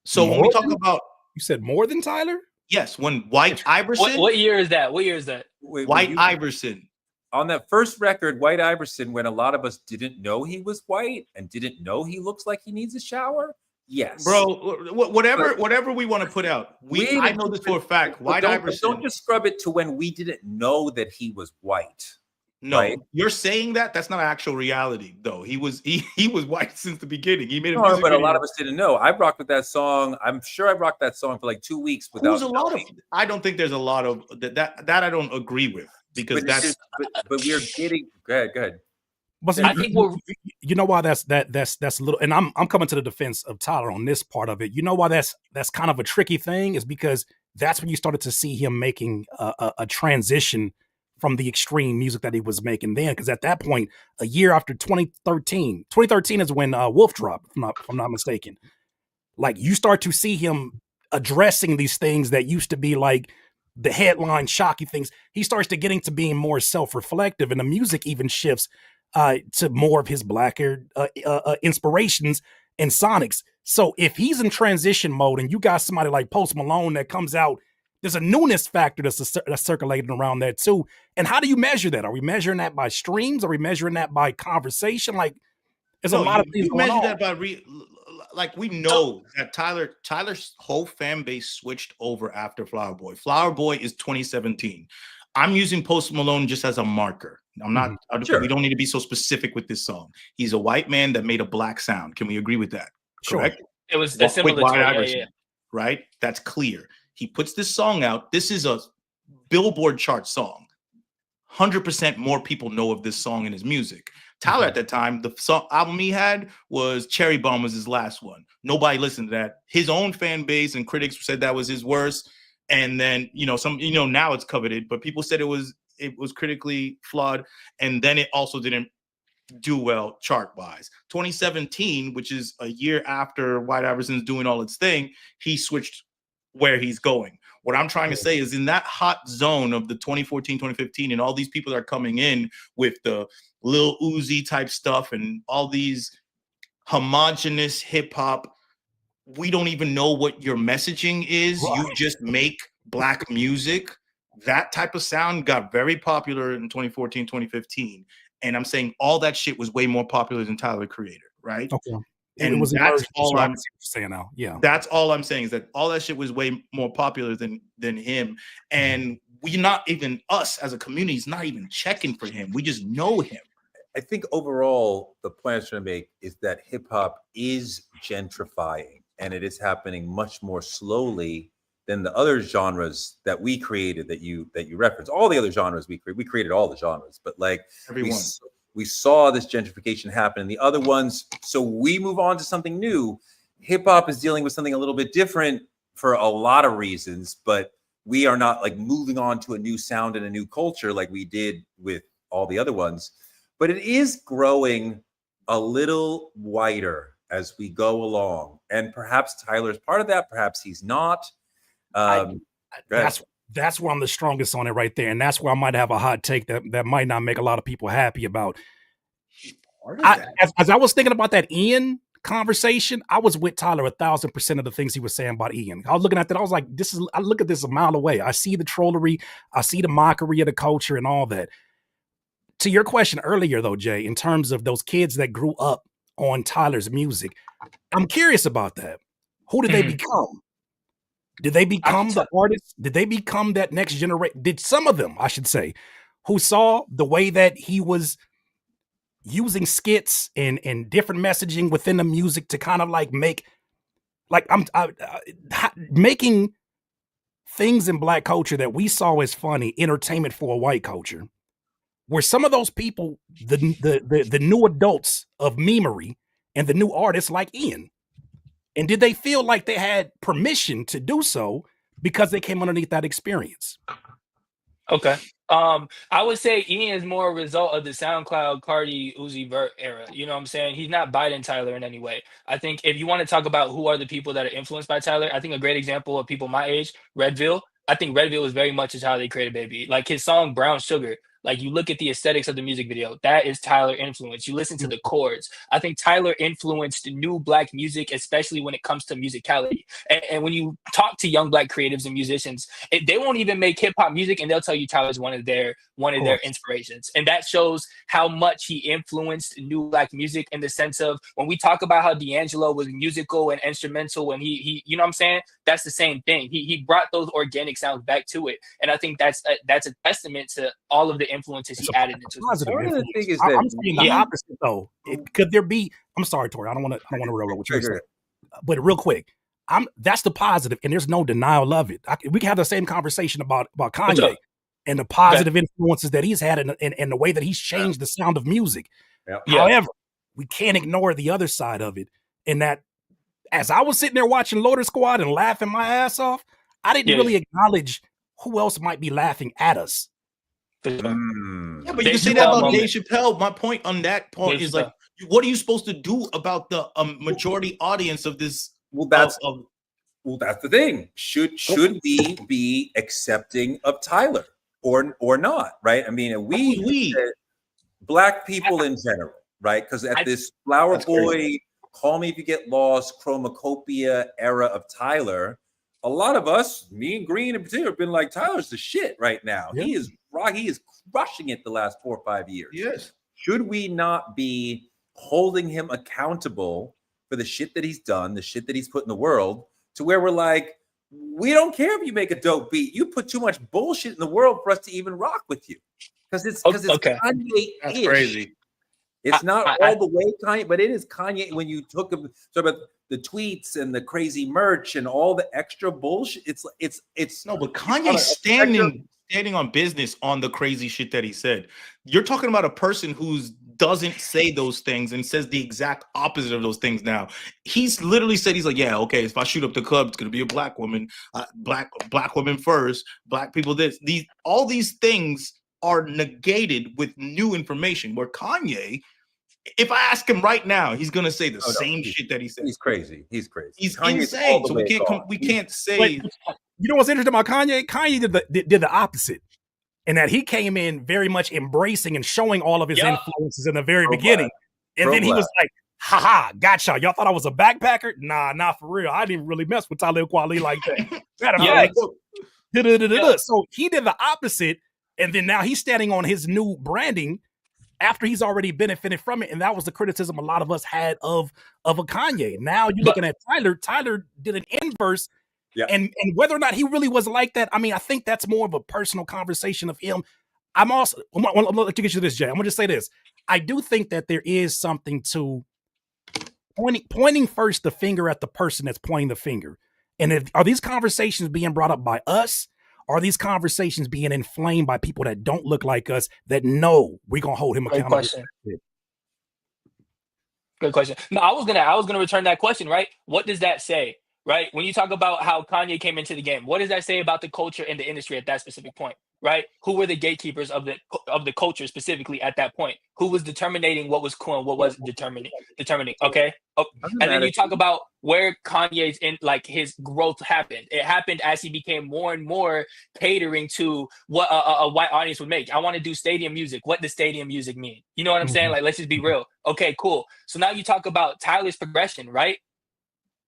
So when we talk about, you said more than Tyler? Yes, when White Iverson. What year is that? What year is that? White Iverson. On that first record, White Iverson, when a lot of us didn't know he was white and didn't know he looks like he needs a shower. Yes, bro. Whatever we want to put out, I know this for a fact. White Iverson. Don't just scrub it to when we didn't know that he was white. No, right? You're saying that. That's not actual reality, though. He was white since the beginning. He made a music video. A lot of us didn't know. I rocked with that song. I'm sure I rocked that song for like 2 weeks without. I don't think there's a lot of that. I don't agree with because but we're getting. Go ahead. But I think you know why that's a little, and I'm coming to the defense of Tyler on this part of it. You know why that's kind of a tricky thing is because that's when you started to see him making a transition from the extreme music that he was making then. Because at that point, a year after 2013 is when Wolf dropped, if I'm not mistaken. Like you start to see him addressing these things that used to be like the headline shocky things. He starts to getting to being more self-reflective, and the music even shifts to more of his blacker inspirations and sonics. So if he's in transition mode and you got somebody like Post Malone that comes out, there's a newness factor that's circulating around that too. And how do you measure that? Are we measuring that by streams? Are we measuring that by conversation? Like there's a lot of things you measure that by like we know that Tyler's whole fan base switched over after Flower Boy. Flower Boy is 2017. I'm using Post Malone just as a marker. I'm not. Sure. We don't need to be so specific with this song. He's a white man that made a black sound. Can we agree with that? Correct. Sure. It was similar to White Iverson, right? That's clear. He puts this song out. This is a Billboard chart song. 100% more people know of this song and his music. Tyler at that time, the album he had was Cherry Bomb was his last one. Nobody listened to that. His own fan base and critics said that was his worst. And then, now it's coveted, but people said it was critically flawed. And then it also didn't do well chart wise. 2017, which is a year after White Iverson's doing all its thing, he switched where he's going. What I'm trying to say is in that hot zone of the 2014, 2015, and all these people that are coming in with the Lil Uzi type stuff and all these homogenous hip hop, we don't even know what your messaging is. Right. You just make black music. That type of sound got very popular in 2014, 2015. And I'm saying all that shit was way more popular than Tyler Creator, right? Okay. And it was that's all I'm saying now. Yeah. That's all I'm saying is that all that shit was way more popular than him. And we not even us as a community is not even checking for him. We just know him. I think overall the point I'm trying to make is that hip hop is gentrifying, and it is happening much more slowly than the other genres that we created that you referenced. All the other genres we created all the genres, but like everyone. We saw this gentrification happen in the other ones. So we move on to something new. Hip hop is dealing with something a little bit different for a lot of reasons, but we are not like moving on to a new sound and a new culture like we did with all the other ones. But it is growing a little whiter as we go along, and perhaps Tyler's part of that, perhaps he's not. That's where I'm the strongest on it right there, and that's where I might have a hot take that might not make a lot of people happy about. As I was thinking about that Ian conversation, I was with Tyler 1,000% of the things he was saying about Ian. I was looking at that, I was like, I look at this a mile away. I see the trollery, I see the mockery of the culture and all that. To your question earlier, though, Jay, in terms of those kids that grew up on Tyler's music, I'm curious about that. Who did they become? Did they become the artists? Did they become that next generation? Did some of them, I should say, who saw the way that he was using skits and different messaging within the music to kind of like making things in Black culture that we saw as funny entertainment for a white culture? Were some of those people the new adults of memery and the new artists like Ian? And did they feel like they had permission to do so because they came underneath that experience? Okay. I would say Ian is more a result of the SoundCloud, Cardi, Uzi Vert era. You know what I'm saying? He's not Biden Tyler in any way. I think if you want to talk about who are the people that are influenced by Tyler, I think a great example of people my age, Redville. I think Redville is very much a child they created, baby. Like his song Brown Sugar. Like you look at the aesthetics of the music video, that is Tyler influence. You listen to the chords. I think Tyler influenced new Black music, especially when it comes to musicality. And when you talk to young Black creatives and musicians, they won't even make hip hop music, and they'll tell you Tyler's one of their inspirations. And that shows how much he influenced new Black music in the sense of when we talk about how D'Angelo was musical and instrumental, and he you know what I'm saying? That's the same thing. He brought those organic sounds back to it, and I think that's a testament to all of the influences he added into it. One of the things is that I'm saying the opposite though. Could there be? I'm sorry, Tori. I don't want to railroad what you're saying, but real quick, that's the positive, and there's no denial of it. We can have the same conversation about Kanye and the positive influences that he's had and the way that he's changed the sound of music. However, we can't ignore the other side of it, and that as I was sitting there watching Loader Squad and laughing my ass off, I didn't really acknowledge who else might be laughing at us. Yeah, but you can say that about Dave Chappelle. My point on that point is like, what are you supposed to do about the majority audience of this? Well, that's the thing. Should we be accepting of Tyler or not? Right? I mean, we Black people in general, right? Because at this Flower Boy, crazy. Call Me If You Get Lost, Chromakopia era of Tyler, a lot of us, me and Green in particular, have been like, Tyler's the shit right now. Yeah. He is crushing it the last 4 or 5 years. Yes. Should we not be holding him accountable for the shit that he's done, the shit that he's put in the world, to where we're like, we don't care if you make a dope beat. You put too much bullshit in the world for us to even rock with you. Because it's Kanye-ish. That's crazy. It's not all the way Kanye, but it is Kanye. When you took him, so about the tweets and the crazy merch and all the extra bullshit, it's no, but Kanye's standing on business on the crazy shit that he said. You're talking about a person who doesn't say those things and says the exact opposite of those things now. He's literally said, he's like, yeah, okay, if I shoot up the club, it's gonna be a Black woman, black women first, Black people this. All these things are negated with new information, where Kanye, if I ask him right now, he's gonna say the same shit that he said. He's crazy. He's Kanye's insane. So we can't say. You know what's interesting about Kanye? Kanye did the opposite, in that he came in very much embracing and showing all of his influences in the very beginning, and then he was like, "Ha, gotcha! Y'all thought I was a backpacker? Nah, not for real. I didn't really mess with Talib Kweli like that." So he did the opposite. And then now he's standing on his new branding after he's already benefited from it. And that was the criticism a lot of us had of a Kanye. Now you're looking at Tyler. Tyler did an inverse. Yeah. And whether or not he really was like that, I mean, I think that's more of a personal conversation of him. I'm going to get you this, Jay. I'm going to just say this. I do think that there is something to pointing first the finger at the person that's pointing the finger. And are these conversations being brought up by us? Are these conversations being inflamed by people that don't look like us, that know we're gonna hold him accountable? Good question. No, I was gonna return that question, right? What does that say? Right? When you talk about how Kanye came into the game, what does that say about the culture and the industry at that specific point? right? Who were the gatekeepers of the culture specifically at that point? Who was determining what was cool and what wasn't determining? Okay. Oh, Doesn't and then matter. you talk about where Kanye's in like his growth happened. It happened as he became more and more catering to what a white audience would make. I want to do stadium music. What does stadium music mean? You know what I'm saying? Like, let's just be real. Okay, cool. So now you talk about Tyler's progression, right?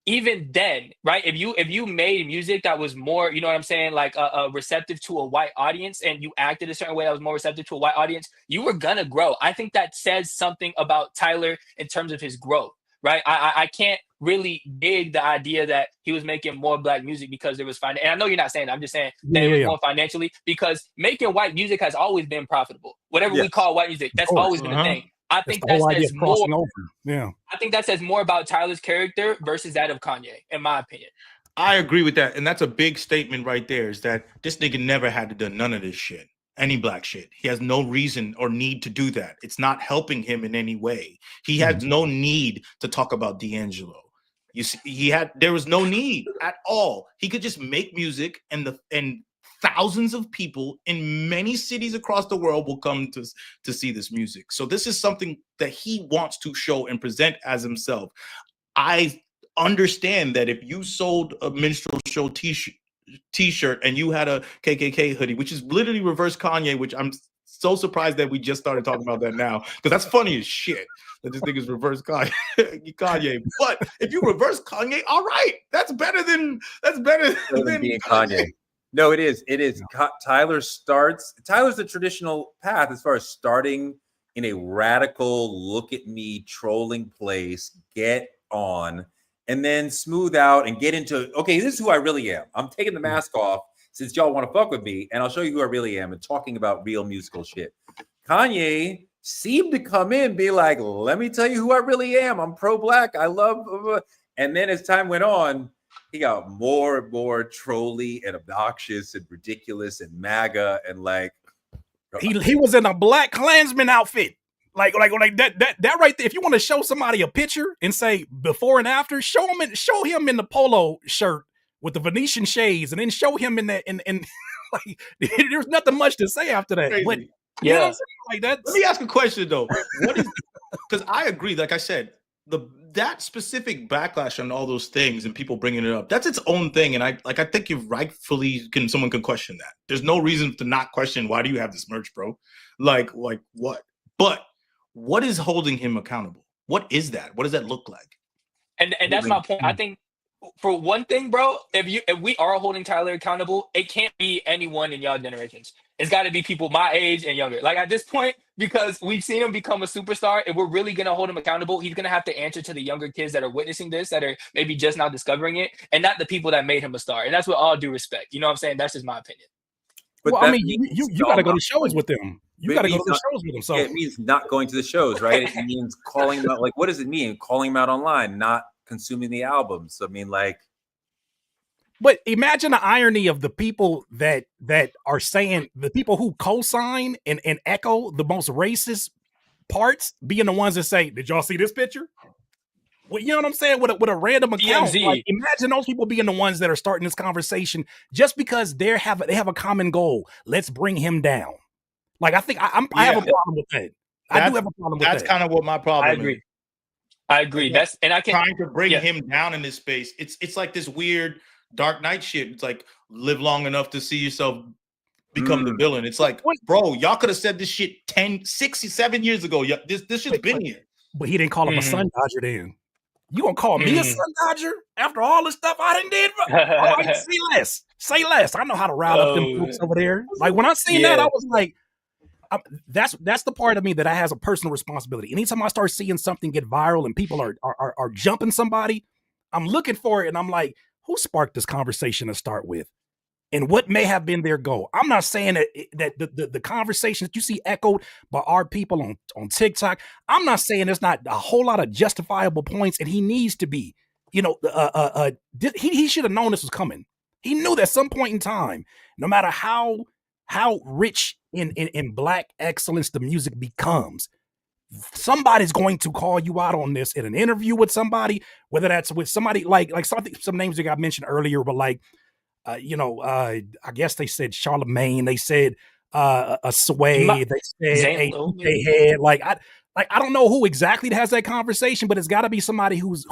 Even then, right? If you made music that was more, you know what I'm saying, like receptive to a white audience, and you acted a certain way that was more receptive to a white audience, you were gonna grow. I think that says something about Tyler in terms of his growth, right? I can't really dig the idea that he was making more black music because there was and I know you're not saying that, I'm just saying that it was more financially, because making white music has always been profitable. Whatever we call white music, that's always been a thing. I think that says more. I think that says more about Tyler's character versus that of Kanye, in my opinion. I agree with that, and that's a big statement right there. Is that this nigga never had to do none of this shit, any black shit. He has no reason or need to do that. It's not helping him in any way. He has no need to talk about D'Angelo. You see, there was no need at all. He could just make music, and thousands of people in many cities across the world will come to see this music. So this is something that he wants to show and present as himself. I understand that if you sold a minstrel show t-shirt and you had a KKK hoodie, which is literally reverse Kanye, which I'm so surprised that we just started talking about that now, because that's funny as shit that this nigga's reverse Kanye. But if you reverse Kanye, all right, that's better than being Kanye. No, it is. Tyler's the traditional path as far as starting in a radical, look at me trolling place, get on, and then smooth out and get into, okay, this is who I really am. I'm taking the mask off since y'all want to fuck with me, and I'll show you who I really am, and talking about real musical shit. Kanye seemed to come in, be like, let me tell you who I really am. I'm pro-black. I love, and then as time went on, he got more and more trolly and obnoxious and ridiculous and MAGA and like he was in a Black Klansman outfit. Like that right there. If you want to show somebody a picture and say before and after, show him in the polo shirt with the Venetian shades, and then show him in that and like there's nothing much to say after that. Crazy. But yeah, you know what I'm saying? Like that. Let me ask a question though. What is, because I agree, like I said, that specific backlash on all those things and people bringing it up, that's its own thing. And I think you rightfully someone can question that. There's no reason to not question, why do you have this merch, bro? Like what? But what is holding him accountable? What is that? What does that look like? And that's my point. I think for one thing, bro, if we are holding Tyler accountable, it can't be anyone in y'all generations. It's got to be people my age and younger. Like at this point, because we've seen him become a superstar, and we're really going to hold him accountable, he's going to have to answer to the younger kids that are witnessing this, that are maybe just now discovering it, and not the people that made him a star. And that's with all due respect. You know what I'm saying? That's just my opinion. But well, I mean, you got to go to shows with them. You got to go to the shows with them. So it means not going to the shows, right? It means calling them out. Like, what does it mean? Calling them out online, not consuming the albums. I mean, like. But imagine the irony of the people that are saying, the people who co-sign and echo the most racist parts being the ones that say, did y'all see this picture? Well, you know what I'm saying? With a random account. Like, imagine those people being the ones that are starting this conversation just because they have a common goal. Let's bring him down. Like, I think I have a problem with that. I do have a problem with that. That's kind of what my problem is. I agree. That's, and I can trying to bring him down in this space. It's like this weird Dark Knight shit. It's like, live long enough to see yourself become the villain. It's like, bro, y'all could have said this shit 7 years ago. This shit's been here. But he didn't call him a Sun Dodger then. You gonna call me a Sun Dodger after all the stuff I done did? Say less. Say less. I know how to rile up them folks over there. Like when I seen that, I was like, that's the part of me that I has a personal responsibility. Anytime I start seeing something get viral and people are jumping somebody, I'm looking for it and I'm like, who sparked this conversation to start with? And what may have been their goal? I'm not saying that the conversation that you see echoed by our people on TikTok, I'm not saying there's not a whole lot of justifiable points, and he needs to be, you know, he should have known this was coming. He knew that at some point in time, no matter how rich in black excellence the music becomes, somebody's going to call you out on this in an interview with somebody, whether that's with somebody like some names that got mentioned earlier, but like, I guess they said Charlemagne, they said a Sway, they said Zane a Lowe, PK Head. Like I don't know who exactly has that conversation, but it's got to be somebody who's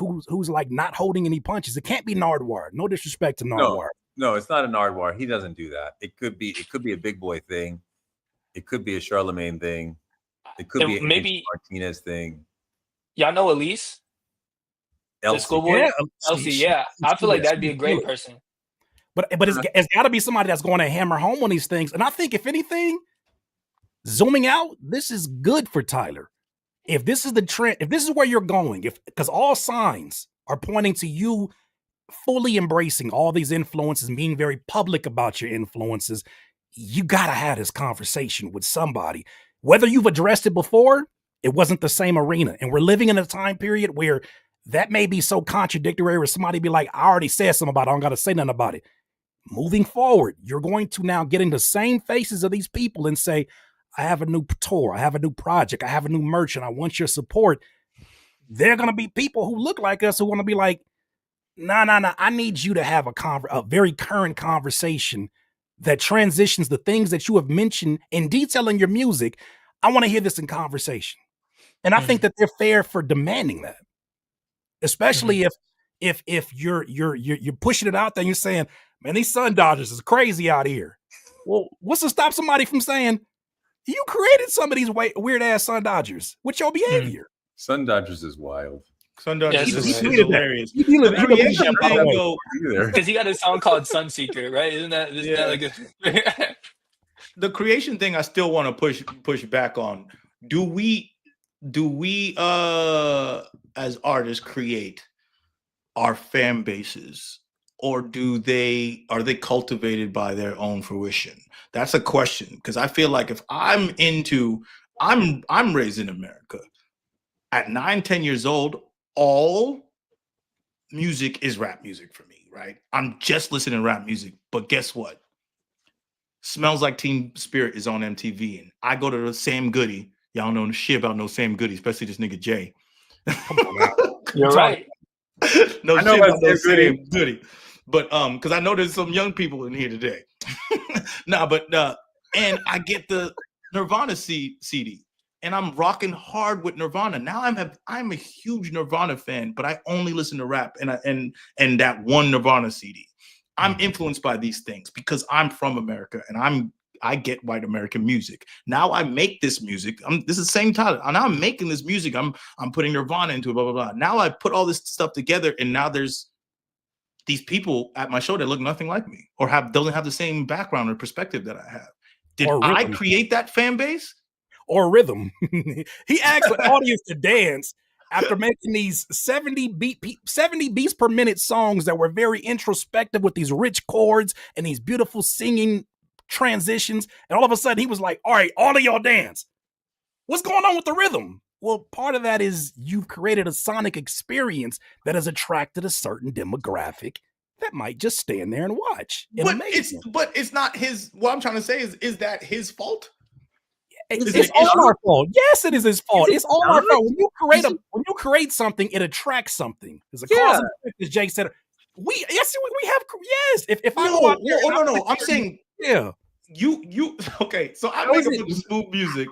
like not holding any punches. It can't be Nardwuar. No disrespect to Nardwuar. No, it's not a Nardwuar. He doesn't do that. It could be a Big Boy thing. It could be a Charlemagne thing. It could be a maybe Martinez thing. Y'all know Elise, the Elsie. schoolboy. Yeah, Elsie, yeah. I feel like that'd be a great person. But it's got to be somebody that's going to hammer home on these things. And I think if anything, zooming out, this is good for Tyler. If this is the trend, if this is where you're going, because all signs are pointing to you fully embracing all these influences, being very public about your influences, you got to have this conversation with somebody. Whether you've addressed it before, it wasn't the same arena. And we're living in a time period where that may be so contradictory where somebody be like, I already said something about it. I don't got to say nothing about it. Moving forward, you're going to now get in the same faces of these people and say, I have a new tour, I have a new project, I have a new merch, and I want your support. They're going to be people who look like us who want to be like, nah, I need you to have a very current conversation that transitions the things that you have mentioned in detail in your music. I want to hear this in conversation. And I think that they're fair for demanding that. Especially if you're pushing it out there and you're saying, man, these Sun Dodgers is crazy out here. Well, what's to stop somebody from saying, you created some of these weird ass Sun Dodgers with your behavior? Sun Dodgers is wild. Sun Dodgers is hilarious. Because he got a song called Sunseeker, right? Isn't that like a the creation thing I still want to push back on. Do we as artists create our fan bases, or are they cultivated by their own fruition? That's a question, because I feel like if I'm raised in America at 9-10 years old, all music is rap music for me, right? I'm just listening to rap music, but guess what? Smells Like Teen Spirit is on MTV, and I go to the Sam Goody. Y'all know shit about no Sam Goody, especially this nigga Jay. You're right. No shit about no Sam Goody. But because I know there's some young people in here today. And I get the Nirvana CD, and I'm rocking hard with Nirvana. Now I'm a huge Nirvana fan, but I only listen to rap and that one Nirvana CD. I'm influenced by these things because I'm from America and I get white American music. Now I make this music. This is the same time. Now I'm making this music. I'm putting Nirvana into it, blah, blah, blah. Now I put all this stuff together, and now there's these people at my show that look nothing like me or doesn't have the same background or perspective that I have. Did I create that fan base? Or rhythm? He asked the audience to dance after making these 70 beats per minute songs that were very introspective with these rich chords and these beautiful singing transitions. And all of a sudden he was like, all right, all of y'all dance. What's going on with the rhythm? Well, part of that is you've created a sonic experience that has attracted a certain demographic that might just stand there and watch. But it's not his. What I'm trying to say is that his fault? It's all our fault. Yes, it is his fault. It's all our fault. When you create something, it attracts something. There's a cause and effect, as Jake said. We have If I go out there, no. I'm saying you okay. So I make a bunch of smooth music,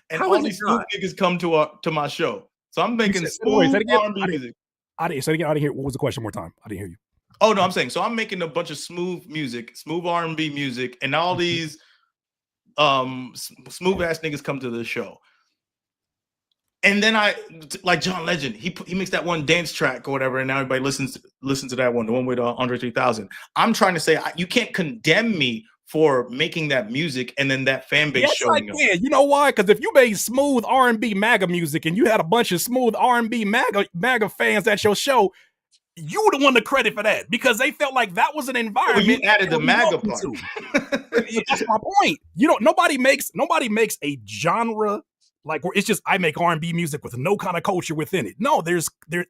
and all these smooth niggas come to my show. So I'm making smooth R&B music. I didn't hear. What was the question? More time. I didn't hear you. Oh no, I'm saying so I'm making a bunch of smooth music, smooth R&B music, and all these smooth ass niggas come to the show. And then I like John Legend. He makes that one dance track or whatever, and now everybody listens to that one, the one with Andre 3000. I'm trying to say you can't condemn me for making that music and then that fan base showing up. You know why? Because if you made smooth R&B MAGA music and you had a bunch of smooth R&B MAGA fans at your show, you would have won the credit for that because they felt like that was an environment. Well, you added the MAGA part. That's my point. Nobody makes a genre like where it's just I make R&B music with no kind of culture within it. No, there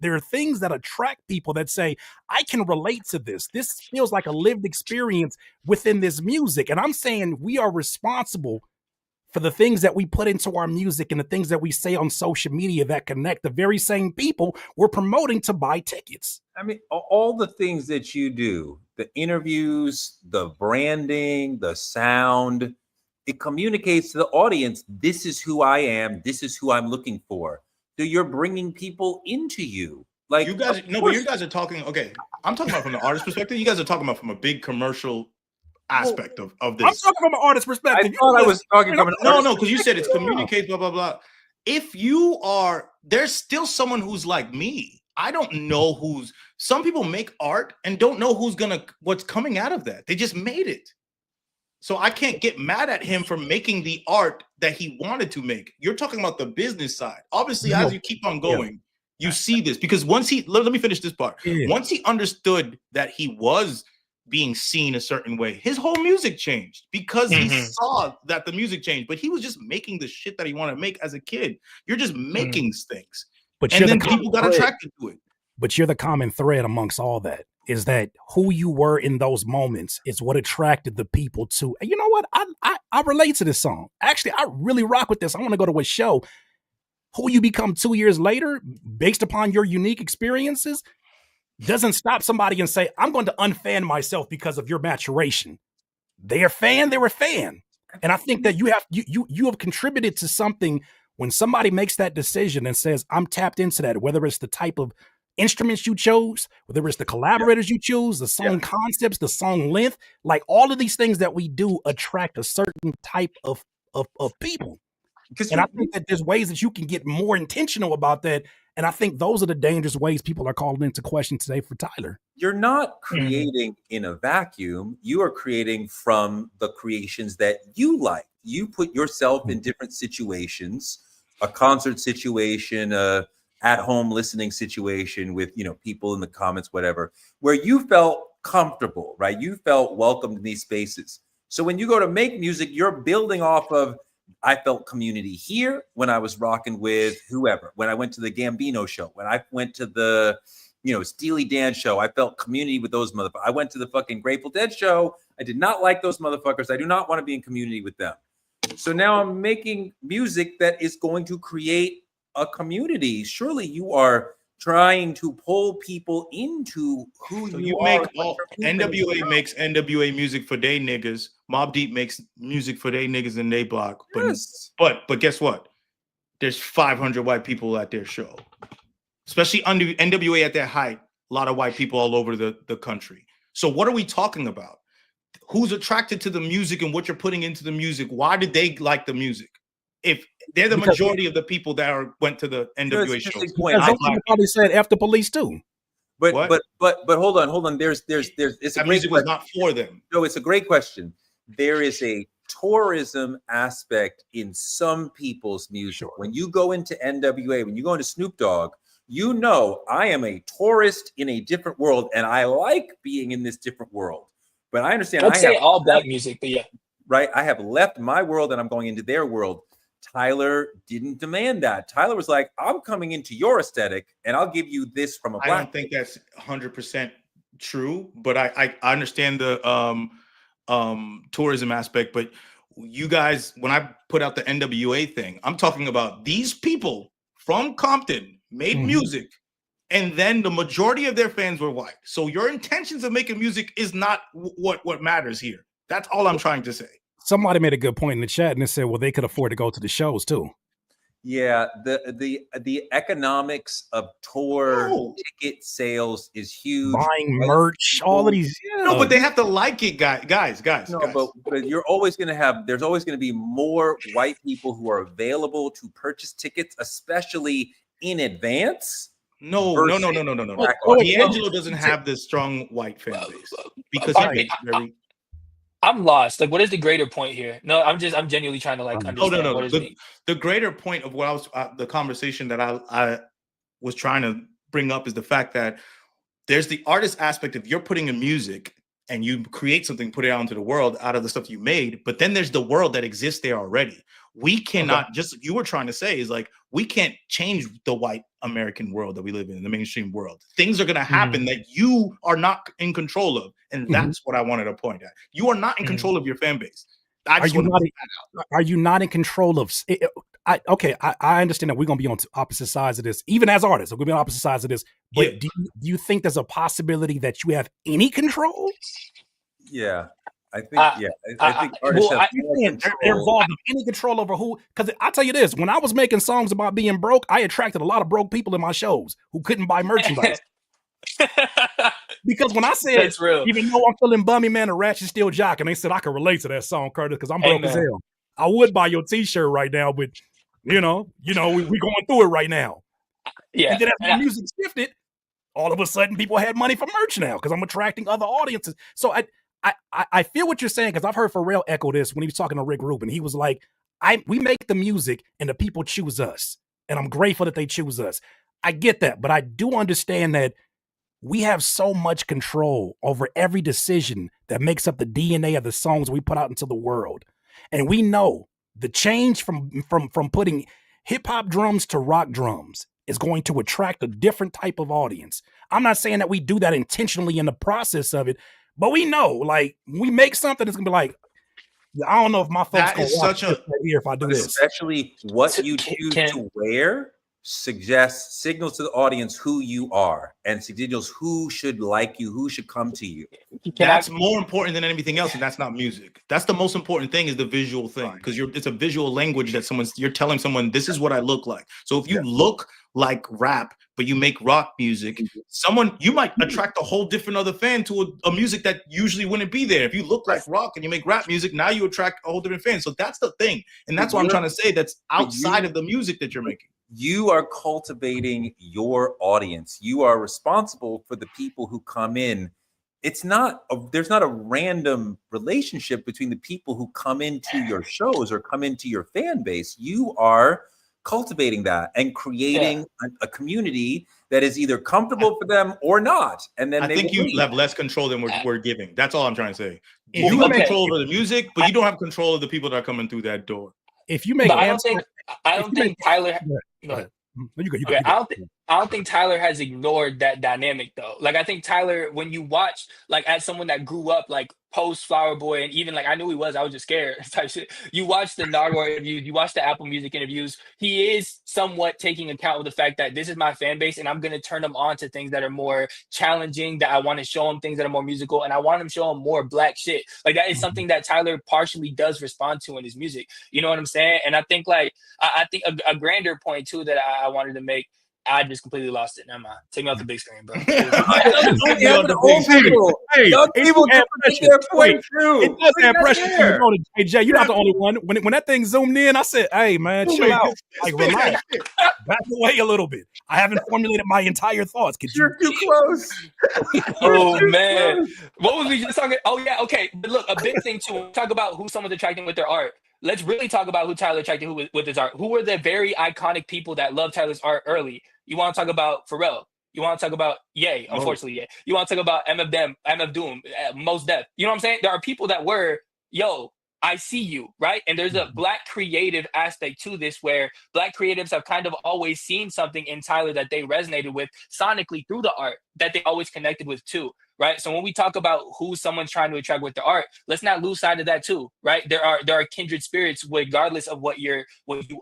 are things that attract people that say I can relate to this. This feels like a lived experience within this music, and I'm saying we are responsible for the things that we put into our music and the things that we say on social media that connect the very same people we're promoting to buy tickets. I mean, all the things that you do the interviews, the branding, the sound, it communicates to the audience, this is who I am, this is who I'm looking for. So you're bringing people into you. Like, you guys, no, but you guys are talking. Okay, I'm talking about from the artist perspective. You guys are talking about from a big commercial aspect of I'm this. talking from an artist I perspective. thought I was talking from an No, because you said it's communicate, blah blah blah. If you are, there's still someone who's like me. I don't know who's. Some people make art and don't know what's coming out of that. They just made it. So I can't get mad at him for making the art that he wanted to make. You're talking about the business side. Obviously, as you keep on going, you see this because once he let me finish this part. Once he understood that he was being seen a certain way, his whole music changed because he saw that the music changed. But he was just making the shit that he wanted to make as a kid. You're just making things, But and then people got attracted to it. But you're the common thread amongst all that is that who you were in those moments is what attracted the people to. And you know what? I relate to this song. Actually, I really rock with this. I want to go to a show. Who you become 2 years later, based upon your unique experiences, doesn't stop somebody and say, I'm going to unfan myself because of your maturation. They're a fan, they're a fan. And I think that you have contributed to something when somebody makes that decision and says, I'm tapped into that, whether it's the type of instruments you chose, whether it's the collaborators you choose, the song concepts, the song length, like all of these things that we do attract a certain type of people. And I think that there's ways that you can get more intentional about that. And I think those are the dangerous ways people are calling into question today for Tyler. You're not creating in a vacuum. You are creating from the creations that you like. You put yourself in different situations, a concert situation, a at-home listening situation with, people in the comments, whatever, where you felt comfortable, right? You felt welcomed in these spaces. So when you go to make music, you're building off of, I felt community here when I was rocking with whoever. When I went to the Gambino show, when I went to the, Steely Dan show, I felt community with those motherfuckers. I went to the fucking Grateful Dead show. I did not like those motherfuckers. I do not want to be in community with them. So now I'm making music that is going to create a community. Surely you are trying to pull people into who you make. are. NWA makes NWA music for they niggas. Mobb Deep makes music for they niggas in they block. Yes. But guess what? There's 500 white people at their show, especially under NWA at their height. A lot of white people all over the country. So what are we talking about? Who's attracted to the music and what you're putting into the music? Why did they like the music? If they're the majority of the people that went to the NWA show. Somebody probably said F the police too. But hold on. There's it's that a great music was not for them. No, it's a great question. There is a tourism aspect in some people's music. Sure. When you go into NWA, when you go into Snoop Dogg, I am a tourist in a different world, and I like being in this different world. But I understand. I'd say all black music, but yeah. Right. I have left my world and I'm going into their world. Tyler didn't demand that. Tyler was like, I'm coming into your aesthetic and I'll give you this from a black. I don't think that's 100% true, but I understand the tourism aspect. But you guys, when I put out the NWA thing, I'm talking about these people from Compton made music, and then the majority of their fans were white. So your intentions of making music is not what matters here. That's all I'm trying to say. Somebody made a good point in the chat and they said, well, they could afford to go to the shows too. Yeah, the economics of tour ticket sales is huge. Buying merch, all of these. Yeah. No, but they have to like it, guys. No, guys. But you're always going to have. There's always going to be more white people who are available to purchase tickets, especially in advance. No. D'Angelo doesn't have this strong white fan base because he makes very. I'm lost. Like, what is the greater point here? No, I'm genuinely trying to understand. No. The greater point of what I was, the conversation that I was trying to bring up is the fact that there's the artist aspect of you're putting in music and you create something, put it out into the world out of the stuff you made. But then there's the world that exists there already. We cannot just, you were trying to say is like, we can't change the white American world that we live in, the mainstream world. Things are going to happen that you are not in control of. And that's what I wanted to point at. You are not in control of your fan base. Are you not in control of? I understand that we're gonna be on opposite sides of this, even as artists. We're gonna be on opposite sides of this. But do you think there's a possibility that you have any control? Yeah, I think. I think artists have they're involved in any control over who. Because I tell you this, when I was making songs about being broke, I attracted a lot of broke people in my shows who couldn't buy merchandise. Because when I said, That's real. Even though I'm feeling bummy, man, a ratchet steel jock, and they said I can relate to that song, Curtis, because I'm broke as hell. I would buy your T-shirt right now, but we going through it right now. Yeah. And then as the music shifted, all of a sudden people had money for merch now because I'm attracting other audiences. So I feel what you're saying, because I've heard Pharrell echo this when he was talking to Rick Rubin. He was like, we make the music and the people choose us, and I'm grateful that they choose us. I get that, but I do understand that we have so much control over every decision that makes up the DNA of the songs we put out into the world. And we know the change from putting hip hop drums to rock drums is going to attract a different type of audience. I'm not saying that we do that intentionally in the process of it, but we know, like, we make something that's gonna be like, I don't know if my folks gonna watch this right here if I do this. Especially what you choose to wear signals to the audience who you are, and signals who should like you, who should come to you. That's more important than anything else, and that's not music. That's the most important thing, is the visual thing, because it's a visual language that you're telling someone, this is what I look like. So if you look like rap but you make rock music, you might attract a whole different other fan to a music that usually wouldn't be there. If you look like rock and you make rap music, now you attract a whole different fan. So that's the thing, and that's what I'm trying to say, that's outside of the music that you're making. You are cultivating your audience. You are responsible for the people who come in. There's not a random relationship between the people who come into your shows or come into your fan base. You are cultivating that and creating a community that is either comfortable for them or not. And then I think you have less control than we're giving. That's all I'm trying to say. You have control over the music, but you don't have control of the people that are coming through that door. If you make, I don't think Tyler. Go ahead. I don't think Tyler has ignored that dynamic though. Like, I think Tyler, when you watch, like, as someone that grew up like post Flower Boy, and even like I knew he was, I was just scared type shit. You watch the Nardwuar interviews, you watch the Apple Music interviews. He is somewhat taking account of the fact that this is my fan base, and I'm gonna turn them on to things that are more challenging. That I want to show them things that are more musical, and I want to show them more black shit. Like, that is something that Tyler partially does respond to in his music. You know what I'm saying? And I think like I think a grander point too that I wanted to make. I just completely lost it. Never mind. Take me off the big screen, bro. It does have pressure. Hey, Jay, you're not the only one. When that thing zoomed in, I said, hey, man, chill out. Like, relax. Back away a little bit. I haven't formulated my entire thoughts. You're too close. Oh, man. What was we just talking? Oh, yeah, okay. But look, a big thing, too, when we talk about who someone's attracting with their art. Let's really talk about who Tyler attracted with his art. Who were the very iconic people that loved Tyler's art early? You want to talk about Pharrell. You want to talk about Ye, unfortunately, Ye. You want to talk about MF Doom, Mos Def. You know what I'm saying? There are people that were, I see you, right? And there's a black creative aspect to this, where black creatives have kind of always seen something in Tyler that they resonated with sonically through the art, that they always connected with too, right? So when we talk about who someone's trying to attract with the art, let's not lose sight of that too, right? There are kindred spirits regardless of what you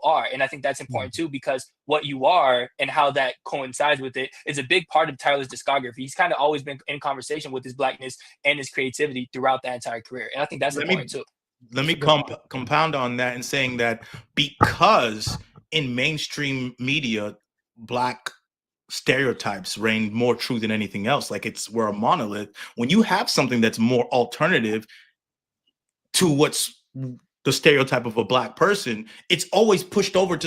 are. And I think that's important too, because what you are and how that coincides with it is a big part of Tyler's discography. He's kind of always been in conversation with his blackness and his creativity throughout that entire career. And I think that's important too. Let me compound on that and saying that because in mainstream media, black stereotypes reign more true than anything else. Like, we're a monolith. When you have something that's more alternative to what's the stereotype of a black person, it's always pushed over to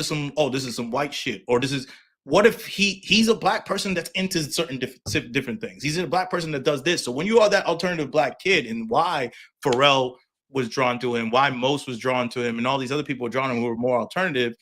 this is some white shit, or this is, what if he's a black person that's into certain different things? He's a black person that does this. So when you are that alternative black kid, and why Pharrell was drawn to him, why Mos was drawn to him, and all these other people were drawn to him who were more alternative,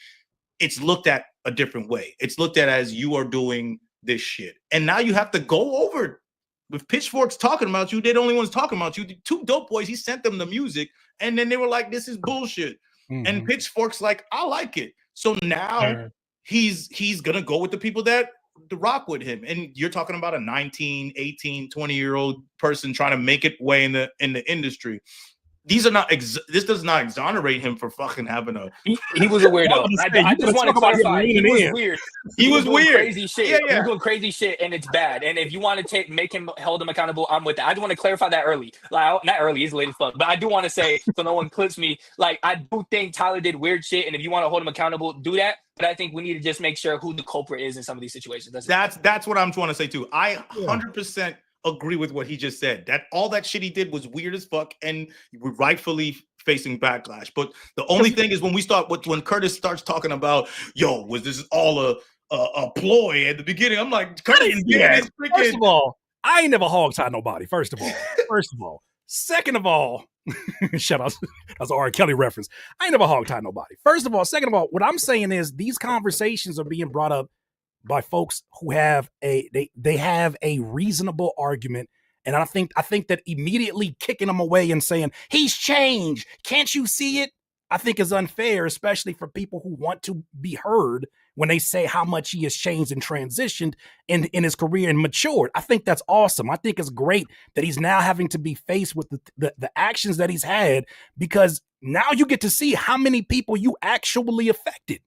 it's looked at a different way. It's looked at as, you are doing this shit. And now you have to go over with pitchforks talking about you. They're the only ones talking about you. The two dope boys, he sent them the music, and then they were like, this is bullshit. And pitchforks like, I like it. So now he's gonna go with the people that rock with him. And you're talking about a 19, 18, 20-year-old person trying to make it way in the industry. these are not. This does not exonerate him for fucking having a. He was a weirdo. I just want to clarify. He was weird. He was doing weird. Crazy shit. Yeah. He was doing crazy shit, and it's bad. And if you want to make him hold him accountable, I'm with that. I just want to clarify that early. Like, not early. He's late as fuck. But I do want to say, so no one clips me. Like, I do think Tyler did weird shit, and if you want to hold him accountable, do that. But I think we need to just make sure who the culprit is in some of these situations. That's what I'm trying to say too. I 100% agree with what he just said. That all that shit he did was weird as fuck, and we're rightfully facing backlash. But the only thing is when Curtis starts talking about, yo, was this all a ploy at the beginning? I'm like, Curtis, First of all, I ain't never hog-tied nobody. First of all. Second of all, shout out, that's an R. Kelly reference. I ain't never hog-tied nobody. First of all. Second of all, what I'm saying is these conversations are being brought up by folks who have they have a reasonable argument. And I think that immediately kicking them away and saying, he's changed, can't you see it? I think is unfair, especially for people who want to be heard when they say how much he has changed and transitioned in his career and matured. I think that's awesome. I think it's great that he's now having to be faced with the actions that he's had, because now you get to see how many people you actually affected.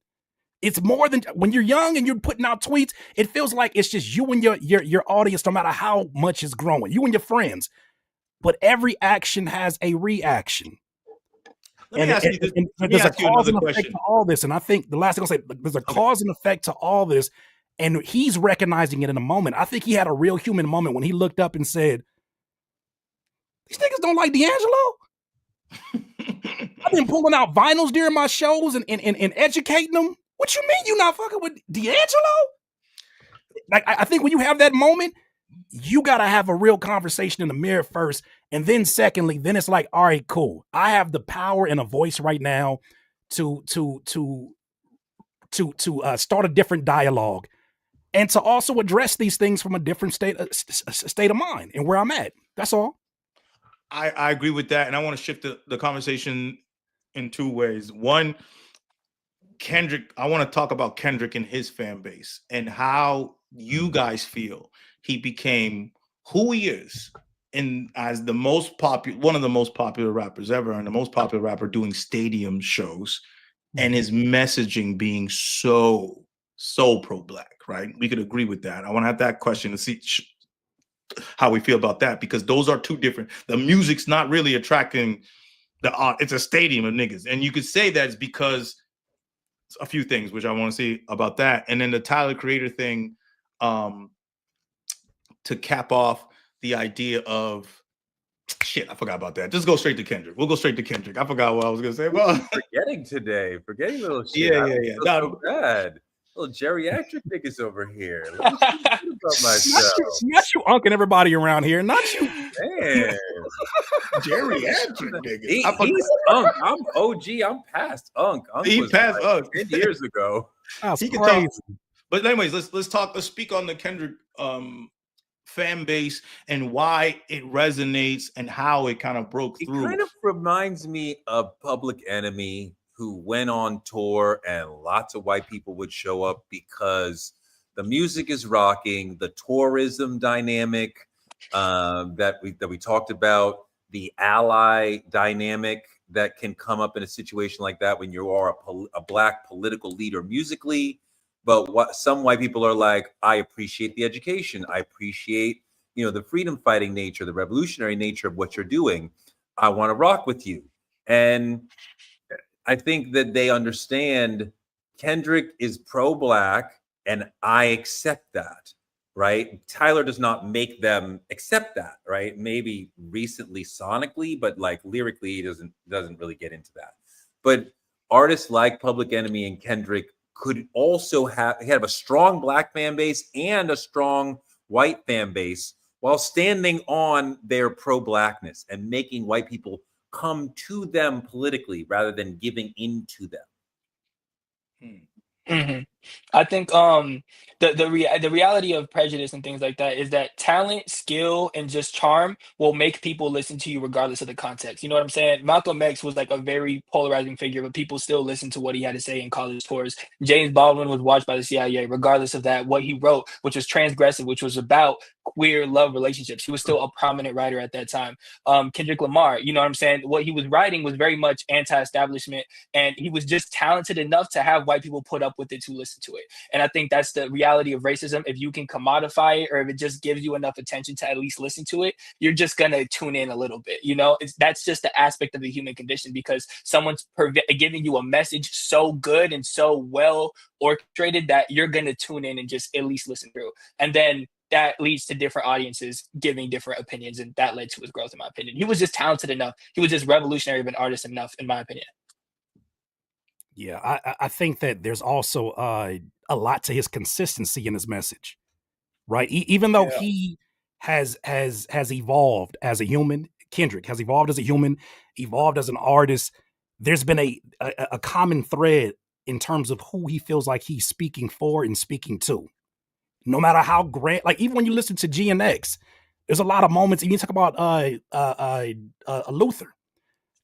It's more than when you're young and you're putting out tweets. It feels like it's just you and your audience, no matter how much it's growing, you and your friends. But every action has a reaction. Let me ask you this. There's a cause and effect to all this. And I think the last thing I'll say, there's a cause and effect to all this. And he's recognizing it in a moment. I think he had a real human moment when he looked up and said, these niggas don't like D'Angelo. I've been pulling out vinyls during my shows and educating them. What you mean you not fucking with D'Angelo? Like, I think when you have that moment, you got to have a real conversation in the mirror first. And then secondly, then it's like, all right, cool. I have the power and a voice right now to start a different dialogue and to also address these things from a different state of mind and where I'm at. That's all. I agree with that. And I want to shift the conversation in two ways. One, Kendrick, I want to talk about Kendrick and his fan base and how you guys feel he became who he is, and as the most popular, one of the most popular rappers ever, and the most popular rapper doing stadium shows, and his messaging being so pro-black, right? We could agree with that. I want to have that question to see how we feel about that, because those are two different. The music's not really attracting the art. It's a stadium of niggas, and you could say that it's because a few things which I want to see about that, and then the Tyler Creator thing, to cap off the idea of shit. I forgot about that. Just go straight to Kendrick. We'll go straight to Kendrick. I forgot what I was gonna say. Well, forgetting little shit. Yeah. So bad. Little geriatric niggas over here. Let me about myself. Not you unking everybody around here. Not you. Man. Geriatric niggas. He's Unk. I'm OG. I'm past Unk. He passed like 10 years ago. That's he can crazy. talk. But anyways, let's speak on the Kendrick fan base and why it resonates and how it kind of broke through. It kind of reminds me of Public Enemy, who went on tour and lots of white people would show up because the music is rocking, the tourism dynamic that we talked about, the ally dynamic that can come up in a situation like that when you are a black political leader musically. But what some white people are like, I appreciate the education. I appreciate, the freedom fighting nature, the revolutionary nature of what you're doing. I want to rock with you. And I think that they understand Kendrick is pro-black, and I accept that, right? Tyler does not make them accept that, right? Maybe recently sonically, but like lyrically, he doesn't really get into that. But artists like Public Enemy and Kendrick could also have a strong black fan base and a strong white fan base while standing on their pro-blackness and making white people come to them politically rather than giving into them. Mm-hmm. I think the reality of prejudice and things like that is that talent, skill, and just charm will make people listen to you regardless of the context. You know what I'm saying? Malcolm X was like a very polarizing figure, but people still listened to what he had to say in college tours. James Baldwin was watched by the CIA, regardless of that. What he wrote, which was transgressive, which was about queer love relationships, he was still a prominent writer at that time. Kendrick Lamar, you know what I'm saying? What he was writing was very much anti-establishment, and he was just talented enough to have white people put up with it to listen to it. And I think that's the reality of racism. If you can commodify it, or if it just gives you enough attention to at least listen to it, you're just gonna tune in a little bit. You know, that's just the aspect of the human condition, because someone's giving you a message so good and so well orchestrated that you're gonna tune in and just at least listen through. And then that leads to different audiences giving different opinions, and that led to his growth, in my opinion. He was just talented enough. He was just revolutionary of an artist enough, in my opinion. Yeah, I think that there's also a lot to his consistency in his message, right? Even though he has evolved as a human, Kendrick has evolved as a human, evolved as an artist. There's been a common thread in terms of who he feels like he's speaking for and speaking to. No matter how great, like even when you listen to GNX, there's a lot of moments. And you talk about Luther,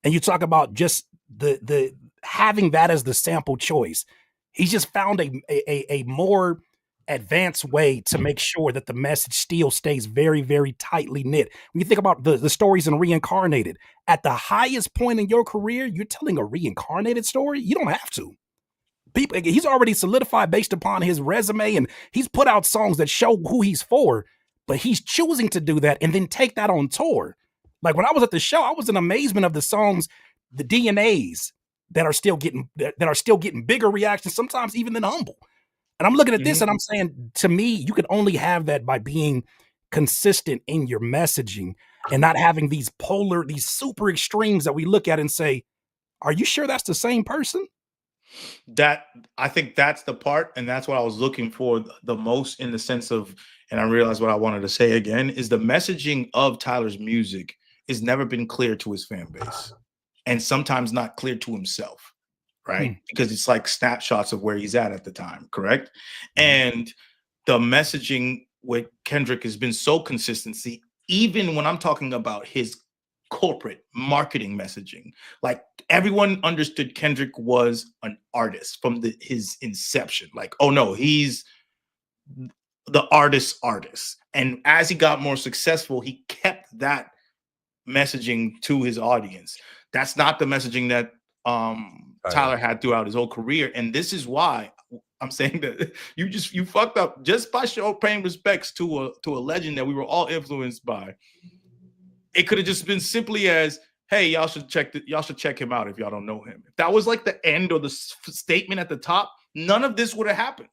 and you talk about just the having that as the sample choice. He's just found a more advanced way to make sure that the message still stays very, very tightly knit. When you think about the stories in Reincarnated, at the highest point in your career, you're telling a reincarnated story. You don't have to. He's already solidified based upon his resume, and he's put out songs that show who he's for, but he's choosing to do that and then take that on tour. Like when I was at the show, I was in amazement of the songs, the DNAs that are still getting bigger reactions, sometimes even than Humble. And I'm looking at this and I'm saying, to me, you can only have that by being consistent in your messaging and not having these super extremes that we look at and say, are you sure that's the same person? That, I think that's the part, and that's what I was looking for the most, in the sense of, and I realized what I wanted to say again, is the messaging of Tyler's music has never been clear to his fan base, and sometimes not clear to himself, right? Because it's like snapshots of where he's at the time, correct? And the messaging with Kendrick has been so consistency, even when I'm talking about his corporate marketing messaging. Like everyone understood Kendrick was an artist from his inception. Like, oh no, he's the artist. And as he got more successful, he kept that messaging to his audience. That's not the messaging that Tyler had throughout his whole career. And this is why I'm saying that you fucked up just by paying respects to a legend that we were all influenced by. It could have just been simply as, hey, y'all should check him out if y'all don't know him. If that was like the end or the statement at the top, none of this would have happened.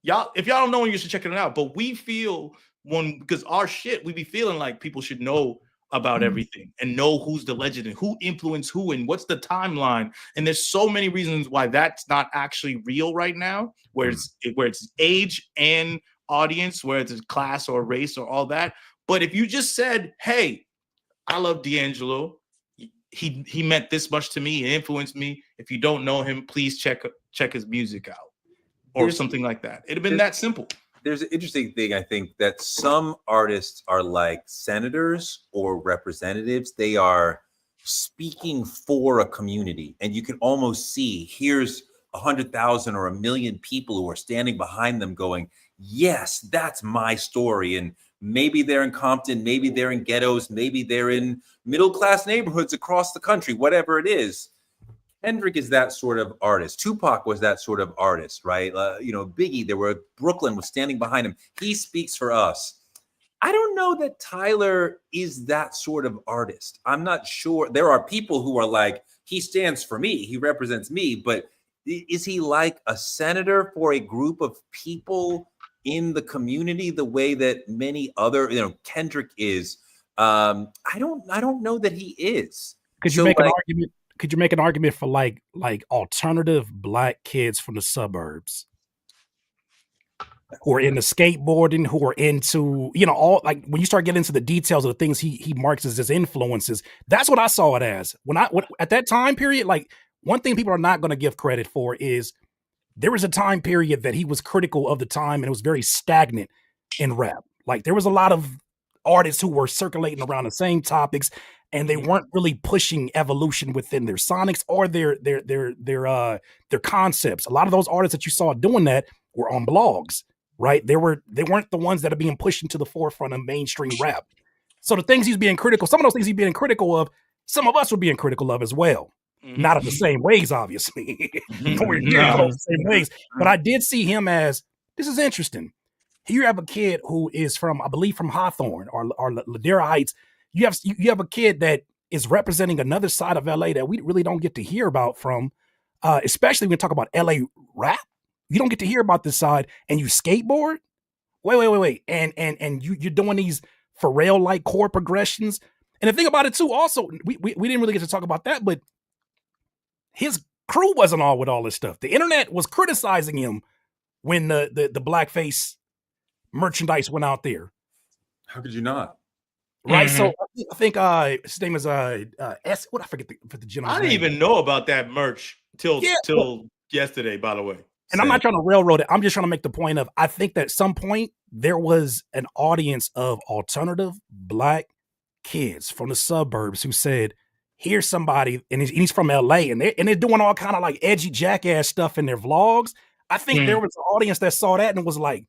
If y'all don't know him, you should check it out. But we feel because our shit, we be feeling like people should know about everything and know who's the legend and who influenced who and what's the timeline. And there's so many reasons why that's not actually real right now, where it's age and audience, where it's class or race or all that. But if you just said, hey, I love D'Angelo, he meant this much to me, he influenced me. If you don't know him, please check his music out, or something like that. It'd have been that simple. There's an interesting thing, I think, that some artists are like senators or representatives. They are speaking for a community, and you can almost see here's 100,000 or 1 million people who are standing behind them going, yes, that's my story. And maybe they're in Compton, maybe they're in ghettos, maybe they're in middle-class neighborhoods across the country, whatever it is. Kendrick is that sort of artist. Tupac was that sort of artist, right? Biggie, Brooklyn was standing behind him. He speaks for us. I don't know that Tyler is that sort of artist. I'm not sure. There are people who are like, he stands for me, he represents me, but is he like a senator for a group of people in the community the way that many other, Kendrick is? I don't know that he is. Could you make an argument? Could you make an argument for like alternative Black kids from the suburbs who are into skateboarding, who are into, all, like when you start getting into the details of the things he marks as his influences? That's what I saw it as. When at that time period, like one thing people are not going to give credit for is there was a time period that he was critical of the time, and it was very stagnant in rap. Like there was a lot of artists who were circulating around the same topics, and they weren't really pushing evolution within their sonics or their concepts. A lot of those artists that you saw doing that were on blogs, right? They weren't the ones that are being pushed into the forefront of mainstream rap. So the things he's being critical, some of those things he's being critical of, some of us were being critical of as well. Not in the same ways, obviously. Nowhere near the same ways. But I did see him as, this is interesting. Here you have a kid who is from, I believe, from Hawthorne or Ladera Heights. You have a kid that is representing another side of LA that we really don't get to hear about from, especially when we talk about LA rap. You don't get to hear about this side, and you skateboard. Wait, and you're doing these Pharrell-like chord progressions. And the thing about it too, also, we didn't really get to talk about that, but his crew wasn't all with all this stuff. The internet was criticizing him when the blackface merchandise went out there. How could you not? Right. So I think his name is S. What I forget the gentleman's I didn't name. even know about that merch till yesterday, by the way. And I'm not trying to railroad it. I'm just trying to make the point of, I think that at some point there was an audience of alternative black kids from the suburbs who said, here's somebody, and he's from LA, and they're doing all kind of like edgy jackass stuff in their vlogs. I think there was an audience that saw that and was like,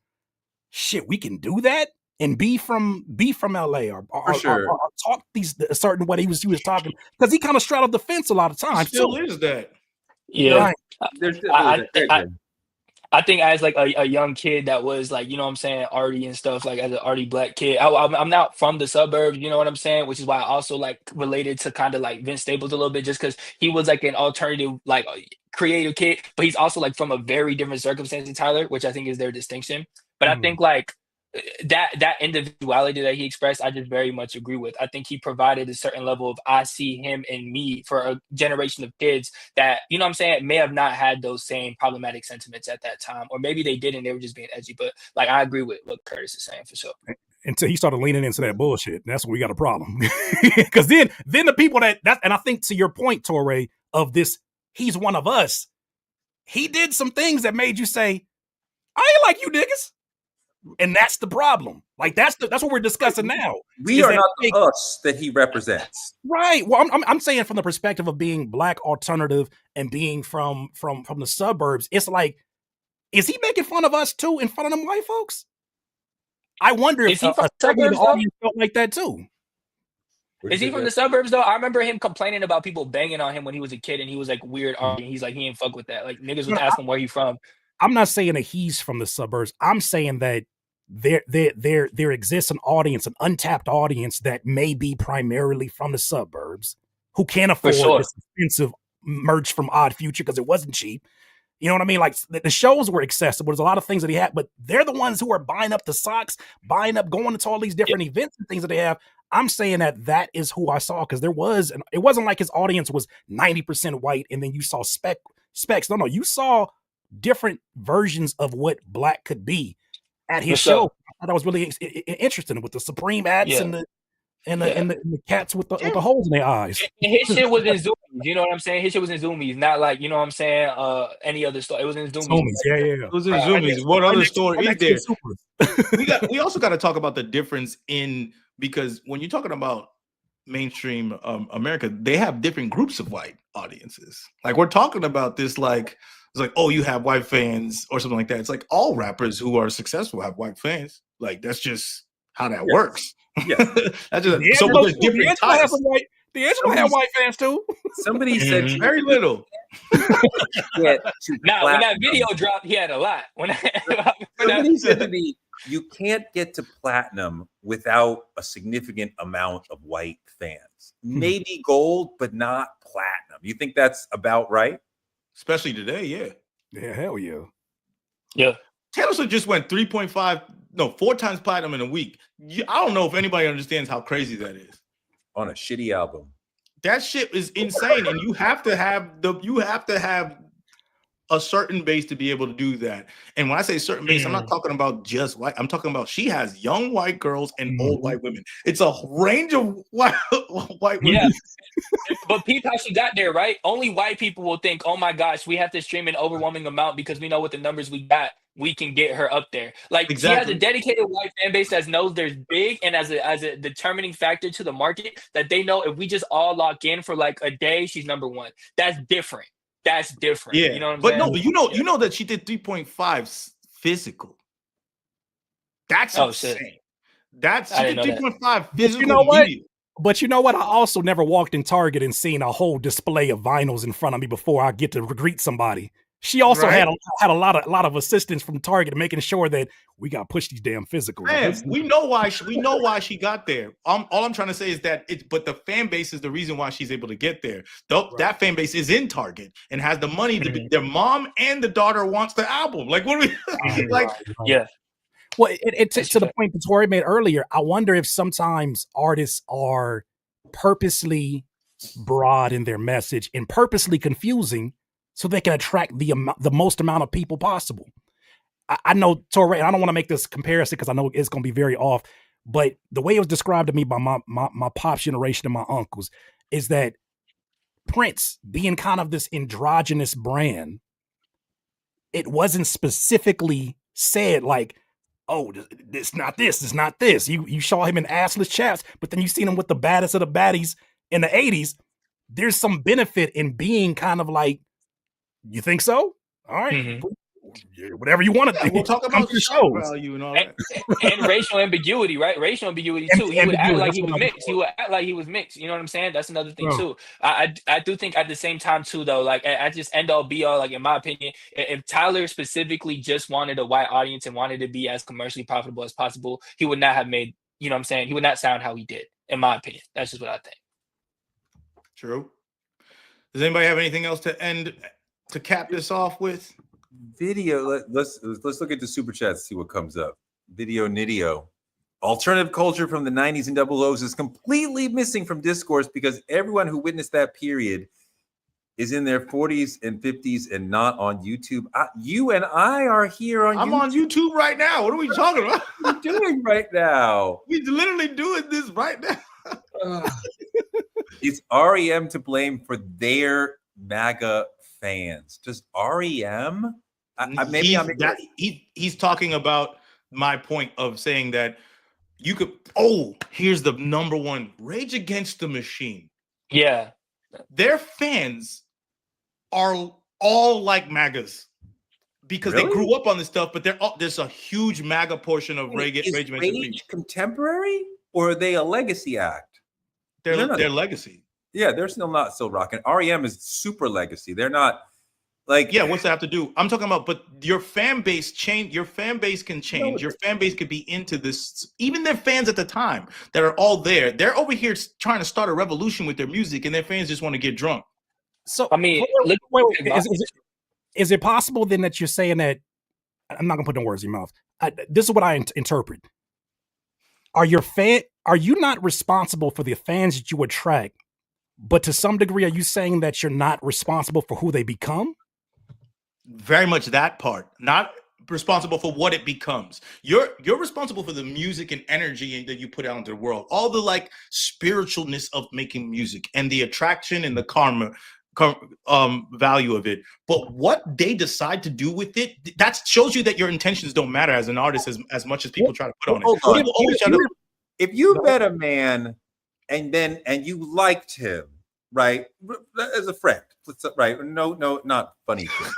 shit, we can do that and be from LA or talk a certain way he was talking, because he kind of straddled the fence a lot of times. Still is that. Yeah. Right. I think as like a young kid that was like, you know what I'm saying, arty and stuff, like as an arty black kid, I'm not from the suburbs, you know what I'm saying, which is why I also like related to kind of like Vince Staples a little bit, just because he was like an alternative, like creative kid, but he's also like from a very different circumstance than Tyler, which I think is their distinction. But I think like that individuality that he expressed, I just very much agree with. I think he provided a certain level of I see him and me for a generation of kids that, you know what I'm saying, may have not had those same problematic sentiments at that time, or maybe they didn't, they were just being edgy. But like I agree with what Curtis is saying for sure. Until he started leaning into that bullshit, that's when we got a problem. Because then the people that and I think to your point, Torre, of this, he's one of us. He did some things that made you say, I ain't like you niggas. And that's the problem. Like that's what we're discussing now. We are not the us that he represents. Right. Well, I'm saying from the perspective of being black alternative and being from the suburbs, it's like, is he making fun of us too in front of them white folks? I wonder if he from the suburbs, audience felt like that too. Is he from the suburbs though? I remember him complaining about people banging on him when he was a kid, and he was like weird. He's like, he ain't fuck with that. Like niggas would ask him where he from. I'm not saying that he's from the suburbs. I'm saying that there exists an audience, an untapped audience that may be primarily from the suburbs who can't afford this expensive merch from Odd Future because it wasn't cheap. You know what I mean? Like the shows were accessible. There's a lot of things that he had, but they're the ones who are buying up the socks, going into all these different events and things that they have. I'm saying that is who I saw, because it wasn't like his audience was 90% white and then you saw specs. No, you saw different versions of what black could be at his show. I thought that was really interesting with the Supreme hats and the cats with the holes in their eyes. And his shit was in Zoomies, you know what I'm saying? His shit was in Zoomies, not like, you know what I'm saying, any other store. It was in Zoomies. Yeah. It was in Zoomies. What other store is there? We also got to talk about the difference because when you're talking about mainstream America, they have different groups of white audiences. Like we're talking about this like, it's like, oh, you have white fans or something like that. It's like all rappers who are successful have white fans. Like that's just how that works. Yeah, that's just so there's different types. D'Angelo had white fans too. Somebody said very little. When that video dropped, he had a lot. Somebody said to me, you can't get to platinum without a significant amount of white fans. Maybe gold, but not platinum. You think that's about right? Especially today, yeah, hell yeah. Taylor Swift just went 4 times platinum in a week. I don't know if anybody understands how crazy that is on a shitty album. That shit is insane, and you have to have a certain base to be able to do that. And when I say certain base, I'm not talking about just white. I'm talking about she has young white girls and old white women. It's a range of white women. Yeah. But peep how she got there, right? Only white people will think, oh my gosh, we have to stream an overwhelming amount because we know what the numbers we got, we can get her up there. Like she has a dedicated white fan base that knows there's big and as a determining factor to the market that they know if we just all lock in for like a day, she's number one. That's different. That's different. Yeah, you know what I'm but saying? no, but you know that she did 3.5 physical. That's insane. Shit. That's she did 3.5 physical. But you know what? But you know what? I also never walked in Target and seen a whole display of vinyls in front of me before I get to greet somebody. She also had a lot of assistance from Target making sure that we got to push these damn physicals. Man, we know why she got there. All I'm trying to say is that but the fan base is the reason why she's able to get there. That fan base is in Target and has the money to be. Their mom and the daughter wants the album. Like what do we like? Yeah. Well, to the point that Tori made earlier, I wonder if sometimes artists are purposely broad in their message and purposely confusing so they can attract the most amount of people possible. I know, Tori, and I don't want to make this comparison because I know it's going to be very off, but the way it was described to me by my pop's generation and my uncles is that Prince being kind of this androgynous brand, it wasn't specifically said like, oh, it's not this, it's not this. You saw him in assless chaps, but then you seen him with the baddest of the baddies in the 80s. There's some benefit in being kind of like, you think so? All right. Whatever you want to do. We'll talk about the show value and all that. And racial ambiguity, right? Racial ambiguity too. He would act like he was mixed. He would act like he was mixed. You know what I'm saying? That's another thing too. I do think at the same time too, though, like I just end all be all, like in my opinion, if Tyler specifically just wanted a white audience and wanted to be as commercially profitable as possible, he would not have made, you know what I'm saying? He would not sound how he did, in my opinion. That's just what I think. True. Does anybody have anything else to cap this off with? Video. Let's look at the super chats, see what comes up. Video Nidio. Alternative culture from the 90s and double O's is completely missing from discourse because everyone who witnessed that period is in their 40s and 50s and not on YouTube. You and I are here on I'm on YouTube right now. What are we talking about? What are you doing right now? We're literally doing this right now. It's REM to blame for their MAGA fans. Just REM? He's talking about my point of saying that you could. Here's the number one: Rage Against the Machine. Yeah, their fans are all like MAGAs because they grew up on this stuff. But there's a huge MAGA portion of Rage Against the Machine. Contemporary, or are they a legacy act? They're legacy. Yeah, they're still rocking. REM is super legacy. They're not. Like, yeah, what's that have to do? I'm talking about, but your fan base change. Your fan base can change. Your fan base could be into this. Even their fans at the time that are all there, they're over here trying to start a revolution with their music, and their fans just want to get drunk. So, I mean, is it possible then that you're saying that? I'm not gonna put no words in your mouth. This is what I interpret. Are you not responsible for the fans that you attract? But to some degree, are you saying that you're not responsible for who they become? Very much that part. Not responsible for what it becomes. You're responsible for the music and energy that you put out into the world. All the like spiritualness of making music and the attraction and the karma value of it. But what they decide to do with it, that shows you that your intentions don't matter as an artist as much as people try to put on it. If you met a man and you liked him, right, as a friend, right? No, not funny thing.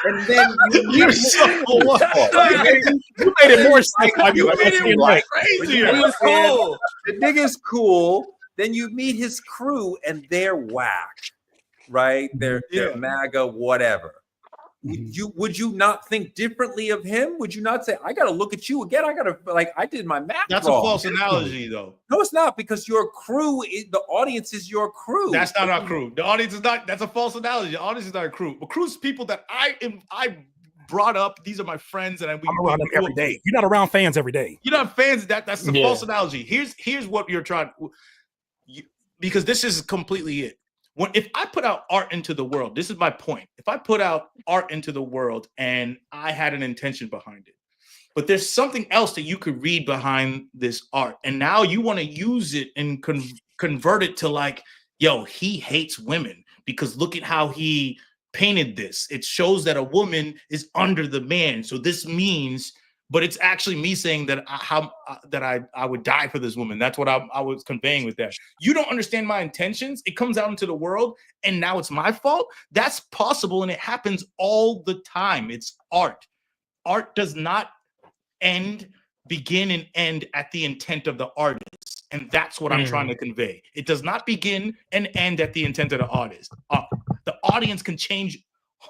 And then you made it more crazier. The nigga's cool. Then you meet his crew and they're whack, right? They're MAGA, whatever. Would you not think differently of him? Would you not say, I got to look at you again? I did my math That's wrong. A false analogy, though. No, it's not, because your crew, the audience is your crew. That's not our crew. The audience is not. That's a false analogy. The audience is not a crew. A crew's people that I brought up. These are my friends, and I'm around them every day. You're not around fans every day. You're not fans. That's a false analogy. Here's what you're trying. Because this is completely it. if I put out art into the world, this is my point. If I put out art into the world and I had an intention behind it, but there's something else that you could read behind this art, and now you want to use it and convert it to like, yo, he hates women because look at how he painted this. It shows that a woman is under the man. So this means, but it's actually me saying that I would die for this woman. That's what I was conveying with that. You don't understand my intentions. It comes out into the world, and now it's my fault. That's possible, and it happens all the time. It's art. Art does not begin and end at the intent of the artist, and that's what I'm trying to convey. It does not begin and end at the intent of the artist. The audience can change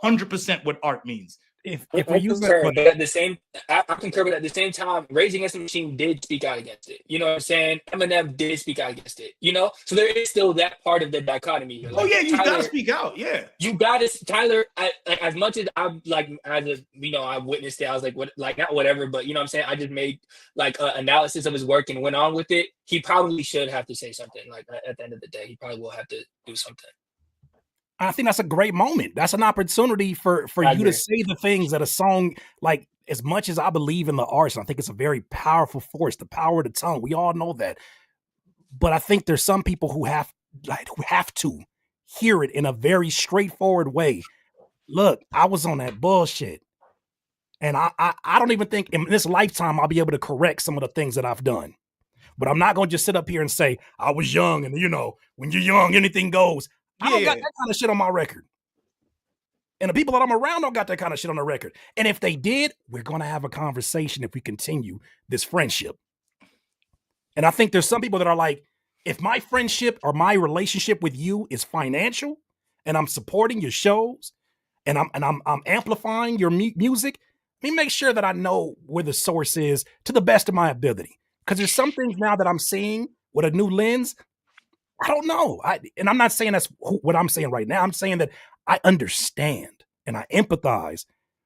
100% what art means. If we use that, but at the same, I concur. But at the same time, Rage Against the Machine did speak out against it. You know what I'm saying? Eminem did speak out against it. You know, so there is still that part of the dichotomy. Like, oh yeah, you gotta speak out. Yeah, you gotta, Tyler. As much as I'm like, as a, you know, I witnessed it. I was like, what, like not whatever, but you know what I'm saying. I just made like an analysis of his work and went on with it. He probably should have to say something. Like at the end of the day, he probably will have to do something. I think that's a great moment. That's an opportunity for you to say the things that a song, like, as much as I believe in the arts, I think it's a very powerful force, the power of the tongue. We all know that. But I think there's some people who have to hear it in a very straightforward way. Look, I was on that bullshit. And I don't even think in this lifetime I'll be able to correct some of the things that I've done. But I'm not going to just sit up here and say, I was young, and, you know, when you're young, anything goes. I don't got that kind of shit on my record. And the people that I'm around don't got that kind of shit on their record. And if they did, we're going to have a conversation if we continue this friendship. And I think there's some people that are like, if my friendship or my relationship with you is financial and I'm supporting your shows and I'm amplifying your music, let me make sure that I know where the source is to the best of my ability. Because there's some things now that I'm seeing with a new lens. I don't know. And I'm not saying that's what I'm saying right now. I'm saying that I understand and I empathize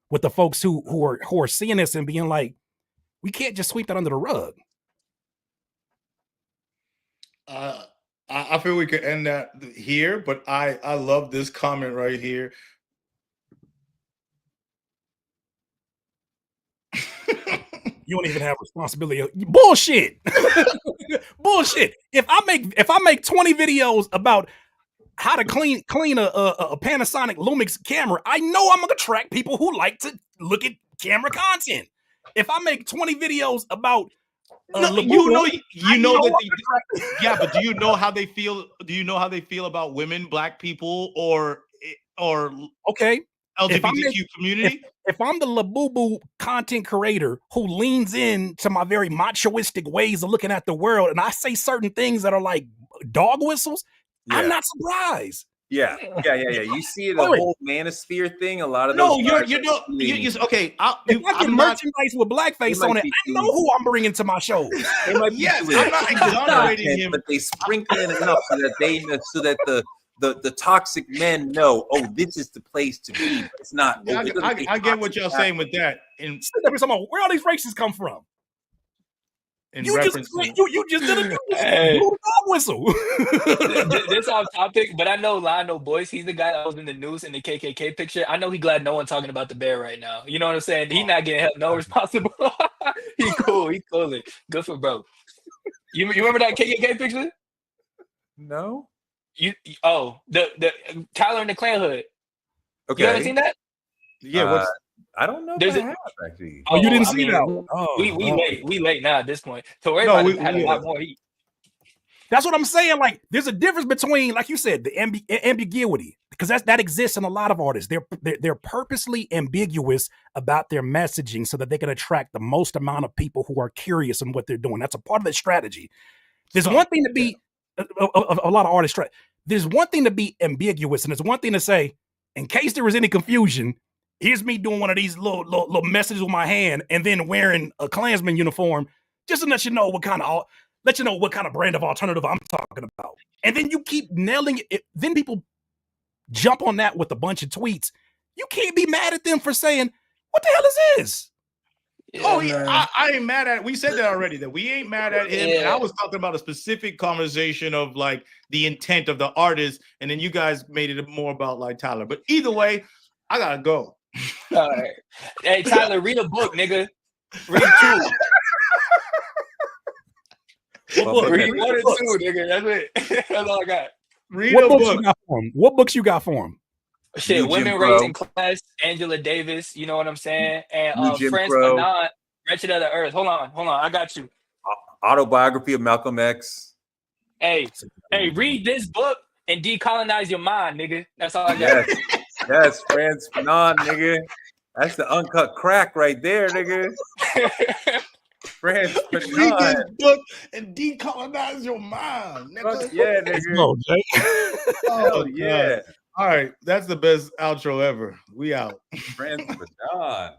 with the folks who are seeing this and being like, we can't just sweep that under the rug. I feel we could end that here, but I love this comment right here. You don't even have responsibility. Bullshit. Bullshit. If I make 20 videos about how to clean a Panasonic Lumix camera, I know I'm gonna attract people who like to look at camera content. If I make 20 videos about but do you know how they feel? Do you know how they feel about women, black people, or okay, LGBTQ community? If I'm the Labubu content creator who leans in to my very machoistic ways of looking at the world, and I say certain things that are like dog whistles, I'm not surprised. Yeah. You see the whole manosphere thing. A lot of those. No, you're okay. If I get merchandise with blackface on it, I know who I'm bringing to my show. They might be I'm not exonerating him, but they sprinkle in enough so that the toxic men know, oh, this is the place to be. It's not. I get what y'all saying with that. And where all these races come from? You just did a dog whistle. This off topic, but I know Lionel Boyce. He's the guy that was in the news in the KKK picture. I know he glad no one talking about the bear right now. You know what I'm saying? He not getting held no responsible. He cool. He cool. Good for bro. You remember that KKK picture? No. The Tyler in the Clan hood. Okay. You haven't seen that? Yeah. I don't know. There's if I have, actually. You didn't see that? We late now at this point. So we're about to have a lot more heat. That's what I'm saying. Like, there's a difference between, like you said, the ambiguity, because that exists in a lot of artists. They're purposely ambiguous about their messaging so that they can attract the most amount of people who are curious in what they're doing. That's a part of their strategy. There's one thing to be a lot of artists. There's one thing to be ambiguous, and there's one thing to say, in case there was any confusion, here's me doing one of these little messages with my hand and then wearing a Klansman uniform just to let you know what kind of brand of alternative I'm talking about. And then you keep nailing it. Then people jump on that with a bunch of tweets. You can't be mad at them for saying, what the hell is this? Oh, man. I ain't mad at. We said that already. That we ain't mad at him. And I Yeah. was talking about a specific conversation of like the intent of the artist, and then you guys made it more about like Tyler. But either way, I gotta go. All right. Hey, Tyler, read a book, nigga. Read two. Well, Read man, one or two, nigga. That's it. That's all I got. Read What a books book. you got for him? What books you got for him? Shit, New Jim Women Crow. Raising Class, Angela Davis, you know what I'm saying? And New Jim France Crow. Fanon, Wretched of the Earth. Hold on, I got you. Autobiography of Malcolm X. Hey, read this book and decolonize your mind, nigga. That's all I got. Yes, Franz Fanon, nigga. That's the uncut crack right there, nigga. Franz Read Fanon. this book and decolonize your mind, nigga. Fuck yeah, Let's nigga. go, Jay. Hell God. yeah. All right, that's the best outro ever. We out. Franz Fanon.